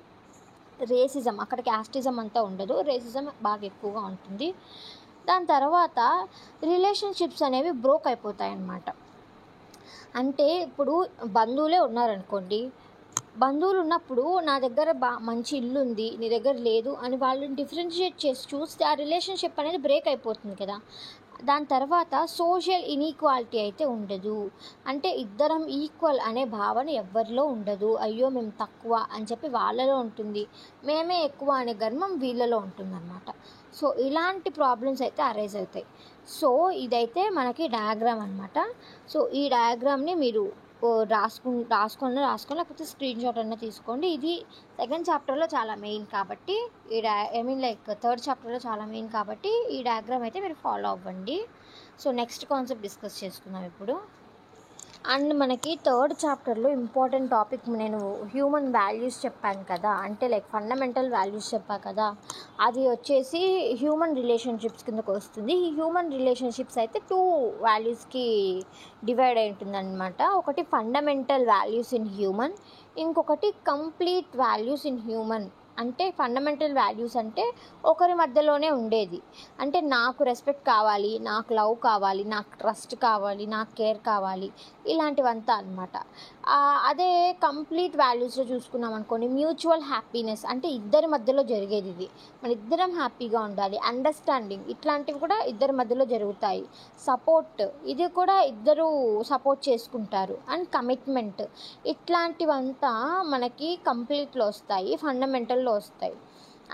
racism. అక్కడ క్యాస్టిజం అంతా ఉండదు, రేసిజం బాగా ఎక్కువగా ఉంటుంది. దాని తర్వాత రిలేషన్షిప్స్ అనేవి బ్రోక్ అయిపోతాయి అన్నమాట. అంటే ఇప్పుడు బంధువులే ఉన్నారనుకోండి, బంధువులు ఉన్నప్పుడు నా దగ్గర మంచి ఇల్లు ఉంది, నీ దగ్గర లేదు అని వాళ్ళని డిఫరెన్షియేట్ చేసి చూస్తే ఆ రిలేషన్షిప్ అనేది బ్రేక్ అయిపోతుంది కదా. దాని తర్వాత సోషల్ ఇన్ఈక్వాలిటీ అయితే ఉండదు. అంటే ఇద్దరం ఈక్వల్ అనే భావన ఎవరిలో ఉండదు. అయ్యో మేము తక్కువ అని చెప్పి వాళ్ళలో ఉంటుంది, మేమే ఎక్కువ అనే గర్వం వీళ్ళలో ఉంటుందన్నమాట. సో ఇలాంటి ప్రాబ్లమ్స్ అయితే అరైజ్ అవుతాయి. సో ఇదైతే మనకి డయాగ్రామ్ అనమాట. సో ఈ డయాగ్రామ్ని మీరు రాసుకొని లేకపోతే స్క్రీన్ షాట్ అన్న తీసుకోండి. ఇది సెకండ్ చాప్టర్లో చాలా మెయిన్ కాబట్టి థర్డ్ చాప్టర్లో చాలా మెయిన్ కాబట్టి ఈ డయాగ్రామ్ అయితే మీరు ఫాలో అవ్వండి. సో నెక్స్ట్ కాన్సెప్ట్ డిస్కస్ చేసుకుందాం ఇప్పుడు. అండ్ మనకి థర్డ్ చాప్టర్లో ఇంపార్టెంట్ టాపిక్ నేను హ్యూమన్ వాల్యూస్ చెప్పాను కదా, అంటే ఫండమెంటల్ వాల్యూస్ చెప్పా కదా, అది వచ్చేసి హ్యూమన్ రిలేషన్షిప్స్ కిందకు వస్తుంది. ఈ హ్యూమన్ రిలేషన్షిప్స్ అయితే 2 వాల్యూస్కి డివైడ్ అయి ఉంటుందన్నమాట. ఒకటి ఫండమెంటల్ వాల్యూస్ ఇన్ హ్యూమన్, ఇంకొకటి కంప్లీట్ వాల్యూస్ ఇన్ హ్యూమన్. అంటే ఫండమెంటల్ వాల్యూస్ అంటే ఒకరి మధ్యలోనే ఉండేది, అంటే నాకు రెస్పెక్ట్ కావాలి, నాకు లవ్ కావాలి, నాకు ట్రస్ట్ కావాలి, నాకు కేర్ కావాలి, ఇలాంటివంతా అనమాట. అదే కంప్లీట్ వాల్యూస్లో చూసుకున్నాం అనుకోండి, మ్యూచువల్ హ్యాపీనెస్ అంటే ఇద్దరి మధ్యలో జరిగేది. ఇది మన ఇద్దరం హ్యాపీగా ఉండాలి, అండర్స్టాండింగ్ ఇట్లాంటివి కూడా ఇద్దరి మధ్యలో జరుగుతాయి. సపోర్ట్, ఇది కూడా ఇద్దరు సపోర్ట్ చేసుకుంటారు. అండ్ కమిట్మెంట్, ఇట్లాంటివంతా మనకి కంప్లీట్లో వస్తాయి, ఫండమెంటల్లో వస్తాయి.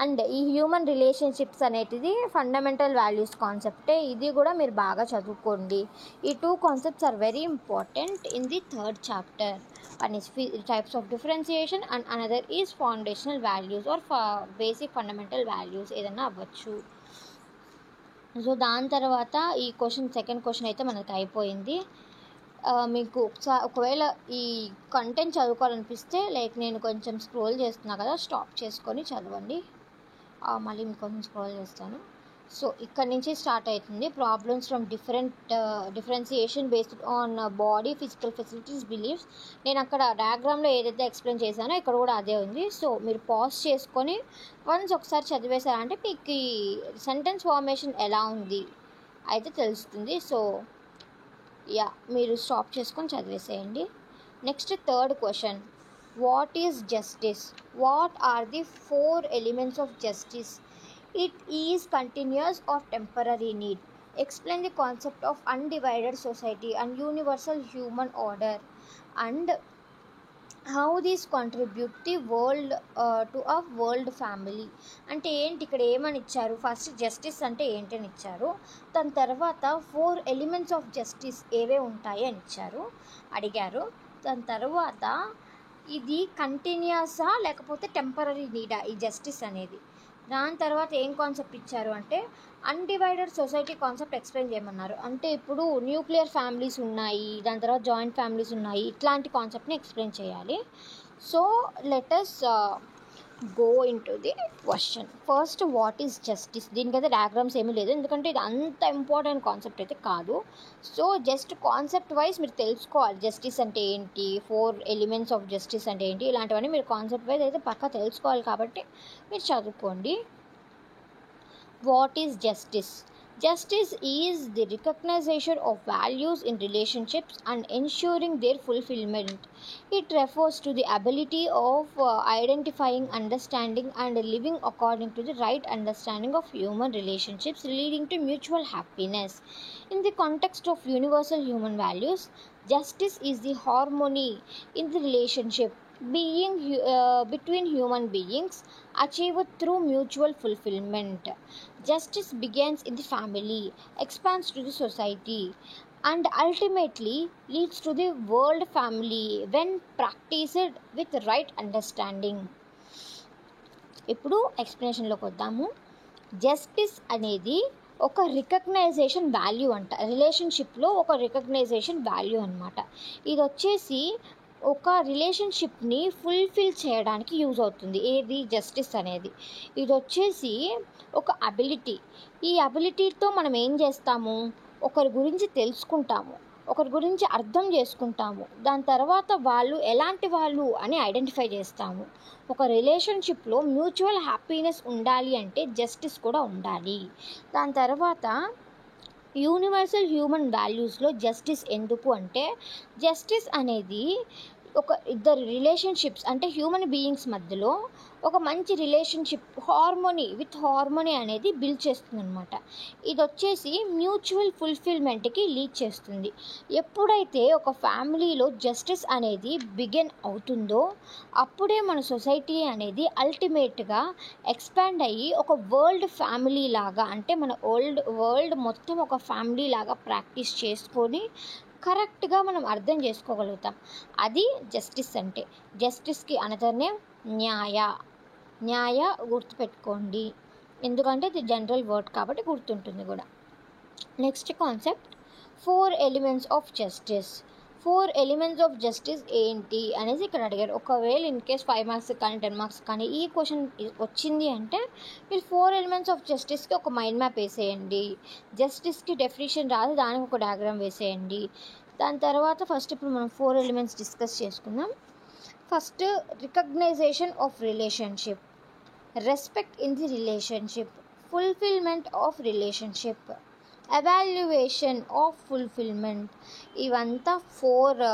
అండ్ ఈ హ్యూమన్ రిలేషన్షిప్స్ అనేటిది ఫండమెంటల్ వాల్యూస్ కాన్సెప్టే. ఇది కూడా మీరు బాగా చదువుకోండి. ఈ 2 concepts are very important in the third chapter. One is types of differentiation and another is foundational values or basic fundamental values, ఏదైనా అవ్వచ్చు. సో దాని తర్వాత ఈ సెకండ్ క్వశ్చన్ అయితే మనకి అయిపోయింది. మీకు ఒకవేళ ఈ కంటెంట్ చదువుకోవాలనిపిస్తే నేను కొంచెం స్క్రోల్ చేస్తున్నా కదా, స్టాప్ చేసుకొని చదవండి. మళ్ళీ మీకు కొంచెం స్క్రోల్ చేస్తాను. సో ఇక్కడ నుంచి స్టార్ట్ అవుతుంది. Problems from differentiation based on body, physical facilities, beliefs. నేను అక్కడ డయాగ్రామ్లో ఏదైతే ఎక్స్ప్లెయిన్ చేశానో ఇక్కడ కూడా అదే ఉంది. సో మీరు పాజ్ చేసుకొని వన్స్ ఒకసారి చదివేశారంటే మీకు ఈ సెంటెన్స్ ఫార్మేషన్ ఎలా ఉంది అయితే తెలుస్తుంది. సో మీరు స్టాప్ చేసుకొని చదివేసేయండి. Next third question, what is justice? What are the 4 elements of justice? It is continuous or temporary need. Explain the concept of undivided society and universal human order and how these contribute the world to a world family. అంటే ఏంటి ఇక్కడ ఏమని ఇచ్చారు? ఫస్ట్ జస్టిస్ అంటే ఏంటని ఇచ్చారు, దాని తర్వాత 4 ఎలిమెంట్స్ ఆఫ్ జస్టిస్ ఏవే ఉంటాయి అని అడిగారు. దాని తర్వాత ఇది కంటిన్యూసా లేకపోతే టెంపరరీ నీడా ఈ జస్టిస్ అనేది. దాని తర్వాత ఏం కాన్సెప్ట్ ఇచ్చారు అంటే అన్డివైడెడ్ సొసైటీ కాన్సెప్ట్ ఎక్స్ప్లెయిన్ చేయమన్నారు. అంటే ఇప్పుడు న్యూక్లియర్ ఫ్యామిలీస్ ఉన్నాయి, దాని తర్వాత జాయింట్ ఫ్యామిలీస్ ఉన్నాయి, ఇట్లాంటి కాన్సెప్ట్ని ఎక్స్ప్లెయిన్ చేయాలి. So let us go in to the question. First, what is justice? దీనికైతే డయాగ్రామ్స్ ఏమీ లేదు, ఎందుకంటే ఇది అంత ఇంపార్టెంట్ కాన్సెప్ట్ అయితే కాదు. సో జస్ట్ కాన్సెప్ట్ వైజ్ మీరు తెలుసుకోవాలి, జస్టిస్ అంటే ఏంటి, 4 ఎలిమెంట్స్ ఆఫ్ జస్టిస్ అంటే ఏంటి, ఇలాంటివన్నీ మీరు కాన్సెప్ట్ వైజ్ అయితే పక్కా తెలుసుకోవాలి కాబట్టి మీరు చదువుకోండి. What is justice? Justice is the recognition of values in relationships and ensuring their fulfillment. It refers to the ability of identifying, understanding, and living according to the right understanding of human relationships, leading to mutual happiness. In the context of universal human values, justice is the harmony in the relationship between human beings achieved through mutual fulfillment. Justice begins in the family, expands to the society, and ultimately leads to the world family when practiced with right understanding. ఇప్పుడు ఎక్స్ప్లెనేషన్లోకి వద్దాము. జస్టిస్ అనేది ఒక రికగ్నైజేషన్ వాల్యూ అంట, రిలేషన్షిప్లో ఒక రికగ్నైజేషన్ వాల్యూ అనమాట. ఇది వచ్చేసి ఒక రిలేషన్షిప్ని ఫుల్ఫిల్ చేయడానికి యూజ్ అవుతుంది. ఏది? జస్టిస్ అనేది. ఇది వచ్చేసి ఒక అబిలిటీ. ఈ అబిలిటీతో మనం ఏం చేస్తాము? ఒకరి గురించి తెలుసుకుంటాము, ఒకరి గురించి అర్థం చేసుకుంటాము, దాని తర్వాత వాళ్ళు ఎలాంటి వాళ్ళు అని ఐడెంటిఫై చేస్తాము. ఒక రిలేషన్షిప్లో మ్యూచువల్ హ్యాపీనెస్ ఉండాలి అంటే జస్టిస్ కూడా ఉండాలి. దాని తర్వాత యూనివర్సల్ హ్యూమన్ వాల్యూస్లో జస్టిస్ ఎందుకు అంటే, జస్టిస్ అనేది ఒక ఇద్దరు రిలేషన్షిప్స్ అంటే హ్యూమన్ బీయింగ్స్ మధ్యలో ఒక మంచి రిలేషన్షిప్ హార్మోనీ అనేది బిల్డ్ చేస్తుంది అనమాట. ఇది వచ్చేసి మ్యూచువల్ ఫుల్ఫిల్మెంట్కి లీడ్ చేస్తుంది. ఎప్పుడైతే ఒక ఫ్యామిలీలో జస్టిస్ అనేది బిగిన్ అవుతుందో అప్పుడే మన సొసైటీ అనేది అల్టిమేట్గా ఎక్స్పాండ్ అయ్యి ఒక వరల్డ్ ఫ్యామిలీ లాగా, అంటే మన వరల్డ్ మొత్తం ఒక ఫ్యామిలీ లాగా ప్రాక్టీస్ చేసుకొని కరెక్ట్గా మనం అర్థం చేసుకోగలుగుతాం. అది జస్టిస్ అంటే. జస్టిస్కి అనదర్ నేమ్ న్యాయ గుర్తుపెట్టుకోండి, ఎందుకంటే ఇది జనరల్ వర్డ్ కాబట్టి గుర్తుంటుంది కూడా. Next concept 4 elements of justice. 4 elements of justice ఏంటి అనేసి ఇక్కడ అడిగారు. ఒకవేళ ఇన్ కేస్ 5 మార్క్స్ కానీ 10 మార్క్స్ కానీ ఈ క్వశ్చన్ వచ్చింది అంటే మీరు 4 ఎలిమెంట్స్ ఆఫ్ జస్టిస్కి ఒక మైండ్ మ్యాప్ వేసేయండి. జస్టిస్కి డెఫినేషన్ రాదు, దానికి ఒక డయాగ్రామ్ వేసేయండి. దాని తర్వాత ఫస్ట్ ఇప్పుడు మనం 4 ఎలిమెంట్స్ డిస్కస్ చేసుకుందాం. First, recognition of relationship, respect in the relationship, fulfilment of relationship, evaluation of fulfilment. ఇవంతా 4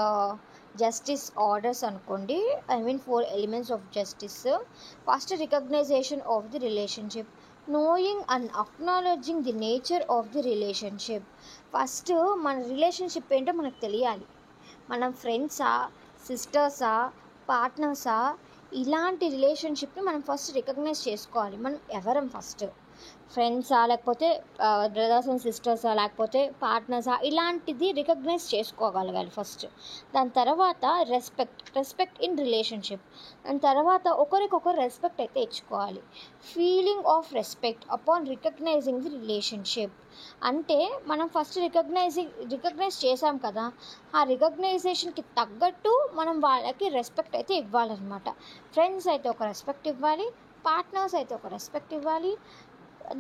జస్టిస్ ఆర్డర్స్ అనుకోండి. 4 elements of justice. First, recognition of the relationship, knowing and acknowledging the nature of the relationship. First మన రిలేషన్షిప్ ఏంటో మనకు తెలియాలి. మనం ఫ్రెండ్సా, సిస్టర్సా, పార్ట్నర్సా, ఇలాంటి రిలేషన్షిప్ని మనం ఫస్ట్ రికగ్నైజ్ చేసుకోవాలి. మనం ఎవరం ఫస్ట్? ఫ్రెండ్సా, లేకపోతే బ్రదర్స్ అండ్ సిస్టర్సా, లేకపోతే పార్ట్నర్సా, ఇలాంటిది రికగ్నైజ్ చేసుకోగలగాలి ఫస్ట్. దాని తర్వాత రెస్పెక్ట్ ఇన్ రిలేషన్షిప్. దాని తర్వాత ఒకరికొకరు రెస్పెక్ట్ అయితే ఇచ్చుకోవాలి. Feeling of respect upon recognizing the relationship. అంటే మనం ఫస్ట్ రికగ్నైజ్ చేసాం కదా, ఆ రికగ్నైజేషన్కి తగ్గట్టు మనం వాళ్ళకి రెస్పెక్ట్ అయితే ఇవ్వాలన్నమాట. ఫ్రెండ్స్ అయితే ఒక రెస్పెక్ట్ ఇవ్వాలి, పార్ట్నర్స్ అయితే ఒక రెస్పెక్ట్ ఇవ్వాలి,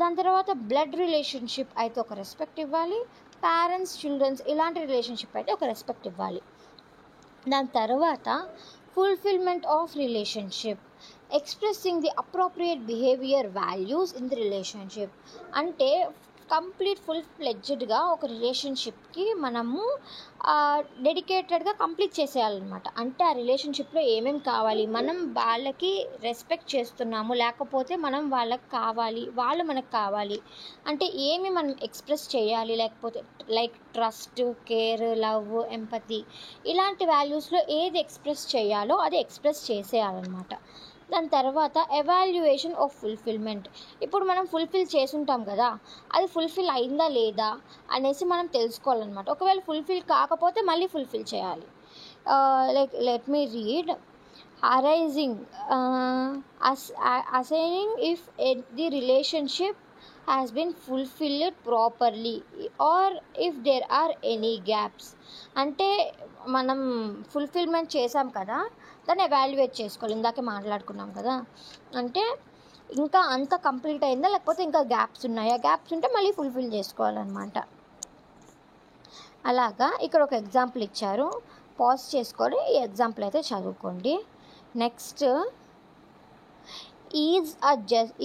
దాని తర్వాత బ్లడ్ రిలేషన్షిప్ అయితే ఒక రెస్పెక్ట్ ఇవ్వాలి, పేరెంట్స్ చిల్డ్రన్స్ ఇలాంటి రిలేషన్షిప్ అయితే ఒక రెస్పెక్ట్ ఇవ్వాలి. దాని తర్వాత fulfilment of relationship, expressing the appropriate behaviour values in the relationship. అంటే కంప్లీట్ ఫుల్ ఫ్లెడ్జ్డ్గా ఒక రిలేషన్షిప్కి మనము డెడికేటెడ్గా కంప్లీట్ చేసేయాలన్నమాట. అంటే ఆ రిలేషన్షిప్లో ఏమేమి కావాలి, మనం వాళ్ళకి రెస్పెక్ట్ చేస్తున్నాము, లేకపోతే మనం వాళ్ళకి కావాలి, వాళ్ళు మనకు కావాలి అంటే ఏమి మనం ఎక్స్ప్రెస్ చేయాలి, లేకపోతే like trust, care, love, empathy, ఇలాంటి వాల్యూస్లో ఏది ఎక్స్ప్రెస్ చేయాలో అది ఎక్స్ప్రెస్ చేసేయాలన్నమాట. దాని తర్వాత ఎవాల్యుయేషన్ ఆఫ్ ఫుల్ఫిల్మెంట్. ఇప్పుడు మనం ఫుల్ఫిల్ చేసుంటాం కదా, అది ఫుల్ఫిల్ అయిందా లేదా అనేసి మనం తెలుసుకోవాలన్నమాట. ఒకవేళ ఫుల్ఫిల్ కాకపోతే మళ్ళీ ఫుల్ఫిల్ చేయాలి. Let me read. Arising, assigning if the relationship has been fulfilled properly or if there are any gaps. అంటే మనం ఫుల్ఫిల్మెంట్ చేసాం కదా, దాన్ని ఎవాల్యుయేట్ చేసుకోవాలి. ఇందాకే మాట్లాడుకున్నాం కదా, అంటే ఇంకా అంత కంప్లీట్ అయిందా లేకపోతే ఇంకా గ్యాప్స్ ఉన్నాయా, గ్యాప్స్ ఉంటే మళ్ళీ ఫుల్ఫిల్ చేసుకోవాలన్నమాట. అలాగా ఇక్కడ ఒక ఎగ్జాంపుల్ ఇచ్చారు, పాజ్ చేసుకొని ఈ ఎగ్జాంపుల్ అయితే చదువుకోండి. Next,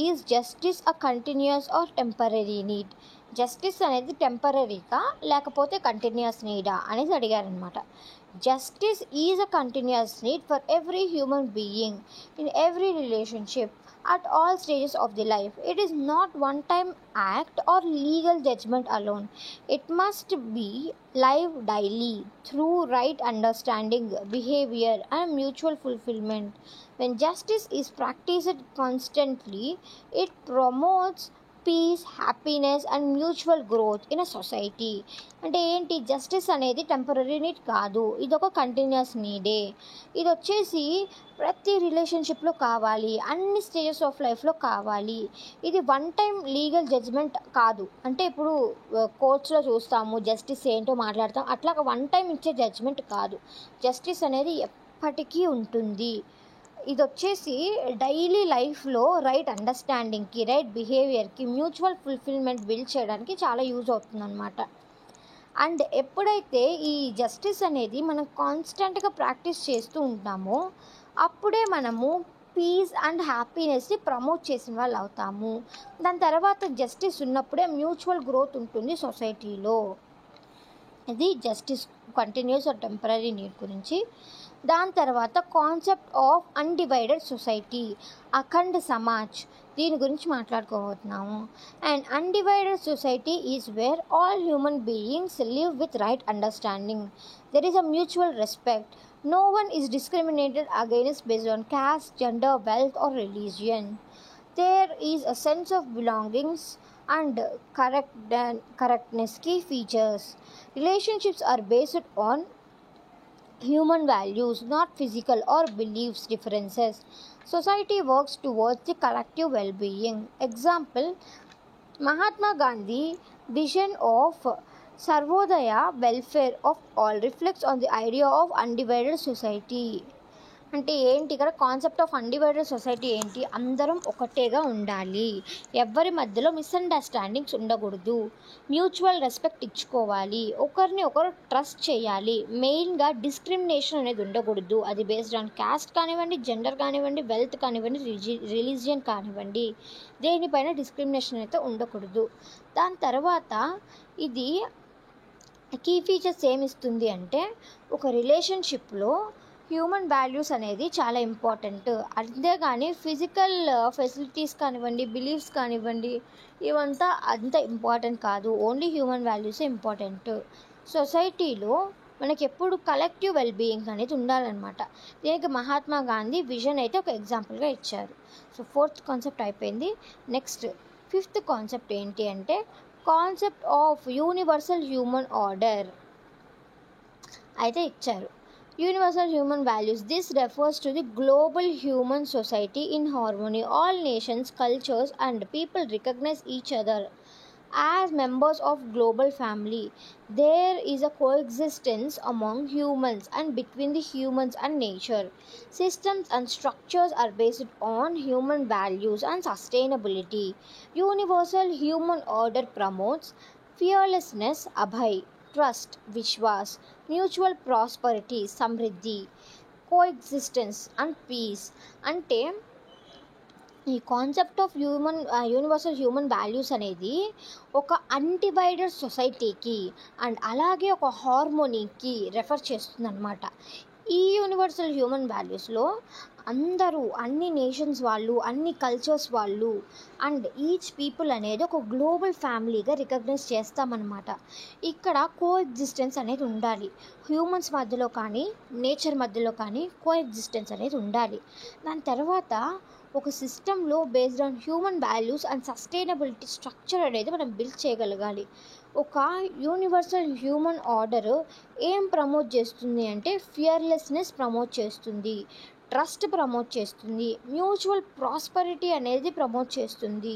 is justice a continuous or temporary need. Justice అనేది టెంపరీగా లేకపోతే కంటిన్యూస్ నీడా అనేసి అడిగారనమాట. Justice is a continuous need for every human being in every relationship at all stages of the life. It is not one time act or legal judgment alone. It must be lived daily through right understanding, behavior and mutual fulfillment. When justice is practiced constantly, it promotes peace, happiness and mutual growth in a society. అంటే ఏంటి, జస్టిస్ అనేది టెంపరీ నీడ్ కాదు, ఇది ఒక కంటిన్యూస్ నీడే. ఇది వచ్చేసి ప్రతి రిలేషన్షిప్లో కావాలి, అన్ని స్టేజెస్ ఆఫ్ లైఫ్లో కావాలి. ఇది వన్ టైం లీగల్ జడ్జ్మెంట్ కాదు. అంటే ఇప్పుడు కోర్ట్స్లో చూస్తాము జస్టిస్ ఏంటో మాట్లాడతాం, అట్లా వన్ టైం ఇచ్చే జడ్జ్మెంట్ కాదు. జస్టిస్ అనేది ఎప్పటికీ ఉంటుంది. ఇది వచ్చేసి డైలీ లైఫ్లో రైట్ అండర్స్టాండింగ్కి, రైట్ బిహేవియర్కి, మ్యూచువల్ ఫుల్ఫిల్మెంట్ బిల్డ్ చేయడానికి చాలా యూజ్ అవుతుంది అనమాట. అండ్ ఎప్పుడైతే ఈ జస్టిస్ అనేది మనం కాన్స్టెంట్గా ప్రాక్టీస్ చేస్తూ ఉంటామో అప్పుడే మనము పీస్ అండ్ హ్యాపీనెస్ని ప్రమోట్ చేసిన వాళ్ళు అవుతాము. దాని తర్వాత జస్టిస్ ఉన్నప్పుడే మ్యూచువల్ గ్రోత్ ఉంటుంది సొసైటీలో. ఇది justice continuous or temporary need గురించి. దాని తర్వాత కాన్సెప్ట్ ఆఫ్ అన్డివైడెడ్ సొసైటీ, అఖండ్ సమాజ్, దీని గురించి మాట్లాడుకోబోతున్నాము. And undivided society is where all human beings live with right understanding. There is a mutual respect. No one is discriminated against based on caste, gender, wealth or religion. There is a sense of belongings and correctness key features. Relationships are based on human values, not physical or beliefs differences. Society works towards the collective well-being. Example, Mahatma Gandhi vision of Sarvodaya welfare of all reflects on the idea of undivided society. అంటే ఏంటి ఇక్కడ కాన్సెప్ట్ ఆఫ్ అన్డివైడెడ్ సొసైటీ ఏంటి? అందరం ఒకటేగా ఉండాలి, ఎవరి మధ్యలో మిస్అండర్స్టాండింగ్స్ ఉండకూడదు, మ్యూచువల్ రెస్పెక్ట్ ఇచ్చుకోవాలి, ఒకరిని ఒకరు ట్రస్ట్ చేయాలి, మెయిన్గా డిస్క్రిమినేషన్ అనేది ఉండకూడదు. అది బేస్డ్ ఆన్ క్యాస్ట్ కానివ్వండి, జెండర్ కానివ్వండి, వెల్త్ కానివ్వండి, రిలీజియన్ కానివ్వండి, దేనిపైన డిస్క్రిమినేషన్ అయితే ఉండకూడదు. దాని తర్వాత ఇది కీ ఫీచర్స్ ఏమిస్తుంది అంటే ఒక రిలేషన్షిప్లో హ్యూమన్ వాల్యూస్ అనేది చాలా ఇంపార్టెంట్. అంతేగాని ఫిజికల్ ఫెసిలిటీస్ కానివ్వండి, బిలీఫ్స్ కానివ్వండి, ఇవంతా అంత ఇంపార్టెంట్ కాదు. ఓన్లీ హ్యూమన్ వాల్యూసే ఇంపార్టెంట్. సొసైటీలో మనకి ఎప్పుడు కలెక్టివ్ వెల్బీయింగ్ అనేది ఉండాలన్నమాట. దీనికి మహాత్మా గాంధీ విజన్ అయితే ఒక ఎగ్జాంపుల్గా ఇచ్చారు. సో 4th కాన్సెప్ట్ అయిపోయింది. నెక్స్ట్ 5th కాన్సెప్ట్ ఏంటి అంటే concept of universal human order అయితే ఇచ్చారు. Universal human values. This refers to the global human society in harmony. All nations, cultures, and people recognize each other as members of global family. There is a coexistence among humans and between the humans and nature. Systems and structures are based on human values and sustainability. Universal human order promotes fearlessness, abhay, trust, విశ్వాస్, మ్యూచువల్ ప్రాస్పరిటీ, సమృద్ధి, కోఎగ్జిస్టెన్స్ అండ్ పీస్. అంటే ఈ concept of universal human values అనేది ఒక అన్డివైడెడ్ సొసైటీకి అండ్ అలాగే ఒక హార్మోనీకి రెఫర్ చేస్తుందన్నమాట. ఈ యూనివర్సల్ హ్యూమన్ వాల్యూస్లో అందరూ, అన్ని నేషన్స్ వాళ్ళు, అన్ని కల్చర్స్ వాళ్ళు అండ్ ఈచ్ పీపుల్ అనేది ఒక గ్లోబల్ ఫ్యామిలీగా రికగ్నైజ్ చేస్తామన్నమాట. ఇక్కడ కోఎగ్జిస్టెన్స్ అనేది ఉండాలి. హ్యూమన్స్ మధ్యలో కానీ నేచర్ మధ్యలో కానీ కోఎగ్జిస్టెన్స్ అనేది ఉండాలి. దాని తర్వాత ఒక సిస్టంలో based on human values and sustainability structure అనేది మనం బిల్డ్ చేయగలగాలి. ఒక యూనివర్సల్ హ్యూమన్ ఆర్డర్ ఏం ప్రమోట్ చేస్తుంది అంటే ఫియర్లెస్నెస్ ప్రమోట్ చేస్తుంది, ట్రస్ట్ ప్రమోట్ చేస్తుంది, మ్యూచువల్ ప్రాస్పరిటీ అనేది ప్రమోట్ చేస్తుంది,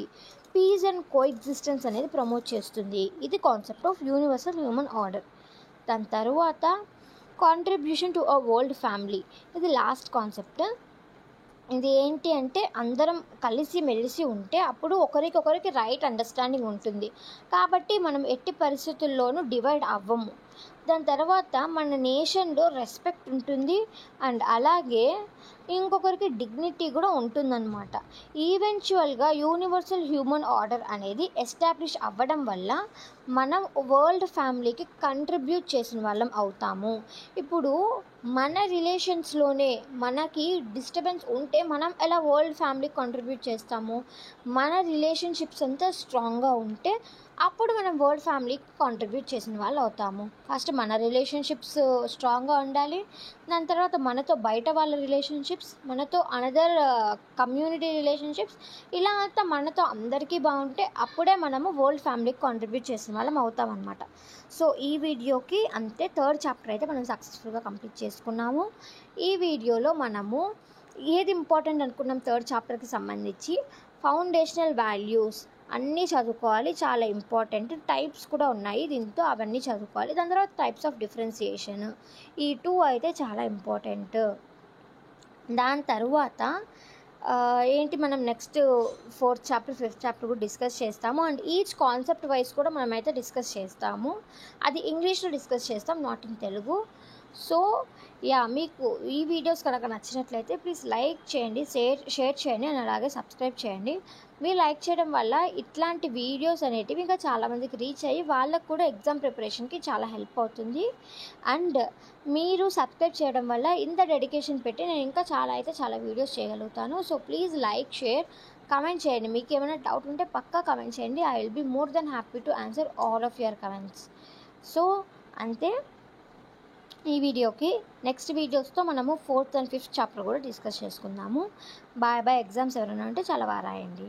పీస్ అండ్ కోఎగ్జిస్టెన్స్ అనేది ప్రమోట్ చేస్తుంది. ఇది concept of universal human order. దాని తర్వాత contribution to a world family, ఇది లాస్ట్ కాన్సెప్ట్. ఇది ఏంటి అంటే అందరం కలిసి మెలిసి ఉంటే అప్పుడు ఒకరికొకరికి రైట్ అండర్స్టాండింగ్ ఉంటుంది. కాబట్టి మనం ఎట్టి పరిస్థితుల్లోనూ డివైడ్ అవ్వము. దాని తర్వాత మన నేషన్లో రెస్పెక్ట్ ఉంటుంది అండ్ అలాగే ఇంకొకరికి డిగ్నిటీ కూడా ఉంటుందన్నమాట. ఈవెన్చువల్గా యూనివర్సల్ హ్యూమన్ ఆర్డర్ అనేది ఎస్టాబ్లిష్ అవ్వడం వల్ల మనం వరల్డ్ ఫ్యామిలీకి కంట్రిబ్యూట్ చేసిన వాళ్ళం అవుతాము. ఇప్పుడు మన రిలేషన్స్లోనే మనకి డిస్టర్బెన్స్ ఉంటే మనం ఎలా వరల్డ్ ఫ్యామిలీకి కంట్రిబ్యూట్ చేస్తాము? మన రిలేషన్షిప్స్ అంతా స్ట్రాంగ్గా ఉంటే అప్పుడు మనం వరల్డ్ ఫ్యామిలీకి కాంట్రిబ్యూట్ చేసిన వాళ్ళు అవుతాము. ఫస్ట్ మన రిలేషన్షిప్స్ స్ట్రాంగ్గా ఉండాలి. దాని తర్వాత మనతో బయట వాళ్ళ రిలేషన్షిప్స్, మనతో అనదర్ కమ్యూనిటీ రిలేషన్షిప్స్, ఇలా అంతా మనతో అందరికీ బాగుంటే అప్పుడే మనము వరల్డ్ ఫ్యామిలీకి కాంట్రిబ్యూట్ చేసిన వాళ్ళం అవుతామన్నమాట. సో ఈ వీడియోకి అంతే. 3rd చాప్టర్ అయితే మనం సక్సెస్ఫుల్గా కంప్లీట్ చేసుకున్నాము. ఈ వీడియోలో మనము ఏది ఇంపార్టెంట్ అనుకున్నాం 3rd చాప్టర్కి సంబంధించి ఫౌండేషనల్ వాల్యూస్ అన్నీ చదువుకోవాలి, చాలా ఇంపార్టెంట్. టైప్స్ కూడా ఉన్నాయి దీంతో, అవన్నీ చదువుకోవాలి. దాని తర్వాత టైప్స్ ఆఫ్ డిఫరెన్సియేషన్, ఈ 2 అయితే చాలా ఇంపార్టెంట్. దాని తర్వాత ఏంటి మనం next 4th chapter 5th chapter కూడా డిస్కస్ చేస్తాము. అండ్ ఈచ్ కాన్సెప్ట్ వైజ్ కూడా మనమైతే డిస్కస్ చేస్తాము. అది ఇంగ్లీష్లో డిస్కస్ చేస్తాం, నాట్ ఇన్ తెలుగు. సో మీకు ఈ వీడియోస్ కనుక నచ్చినట్లయితే ప్లీజ్ లైక్ చేయండి, షేర్ చేయండి, అండ్ అలాగే సబ్స్క్రైబ్ చేయండి. మీరు లైక్ చేయడం వల్ల ఇట్లాంటి వీడియోస్ అనేటివి ఇంకా చాలామందికి రీచ్ అయ్యి వాళ్ళకు కూడా ఎగ్జామ్ ప్రిపరేషన్కి చాలా హెల్ప్ అవుతుంది. అండ్ మీరు సబ్స్క్రైబ్ చేయడం వల్ల ఇంత డెడికేషన్ పెట్టి నేను ఇంకా చాలా వీడియోస్ చేయగలుగుతాను. So please like, share, comment చేయండి. మీకు ఏమైనా డౌట్ ఉంటే పక్కా కమెంట్ చేయండి. I will be more than happy to answer all of your comments. So అంతే ఈ వీడియోకి. నెక్స్ట్ వీడియోస్తో మనము 4th and 5th చాప్టర్ కూడా డిస్కస్ చేసుకుందాము. బాయ్. ఎగ్జామ్స్ ఎవరైనా ఉంటే చాలా బాగా రాయండి.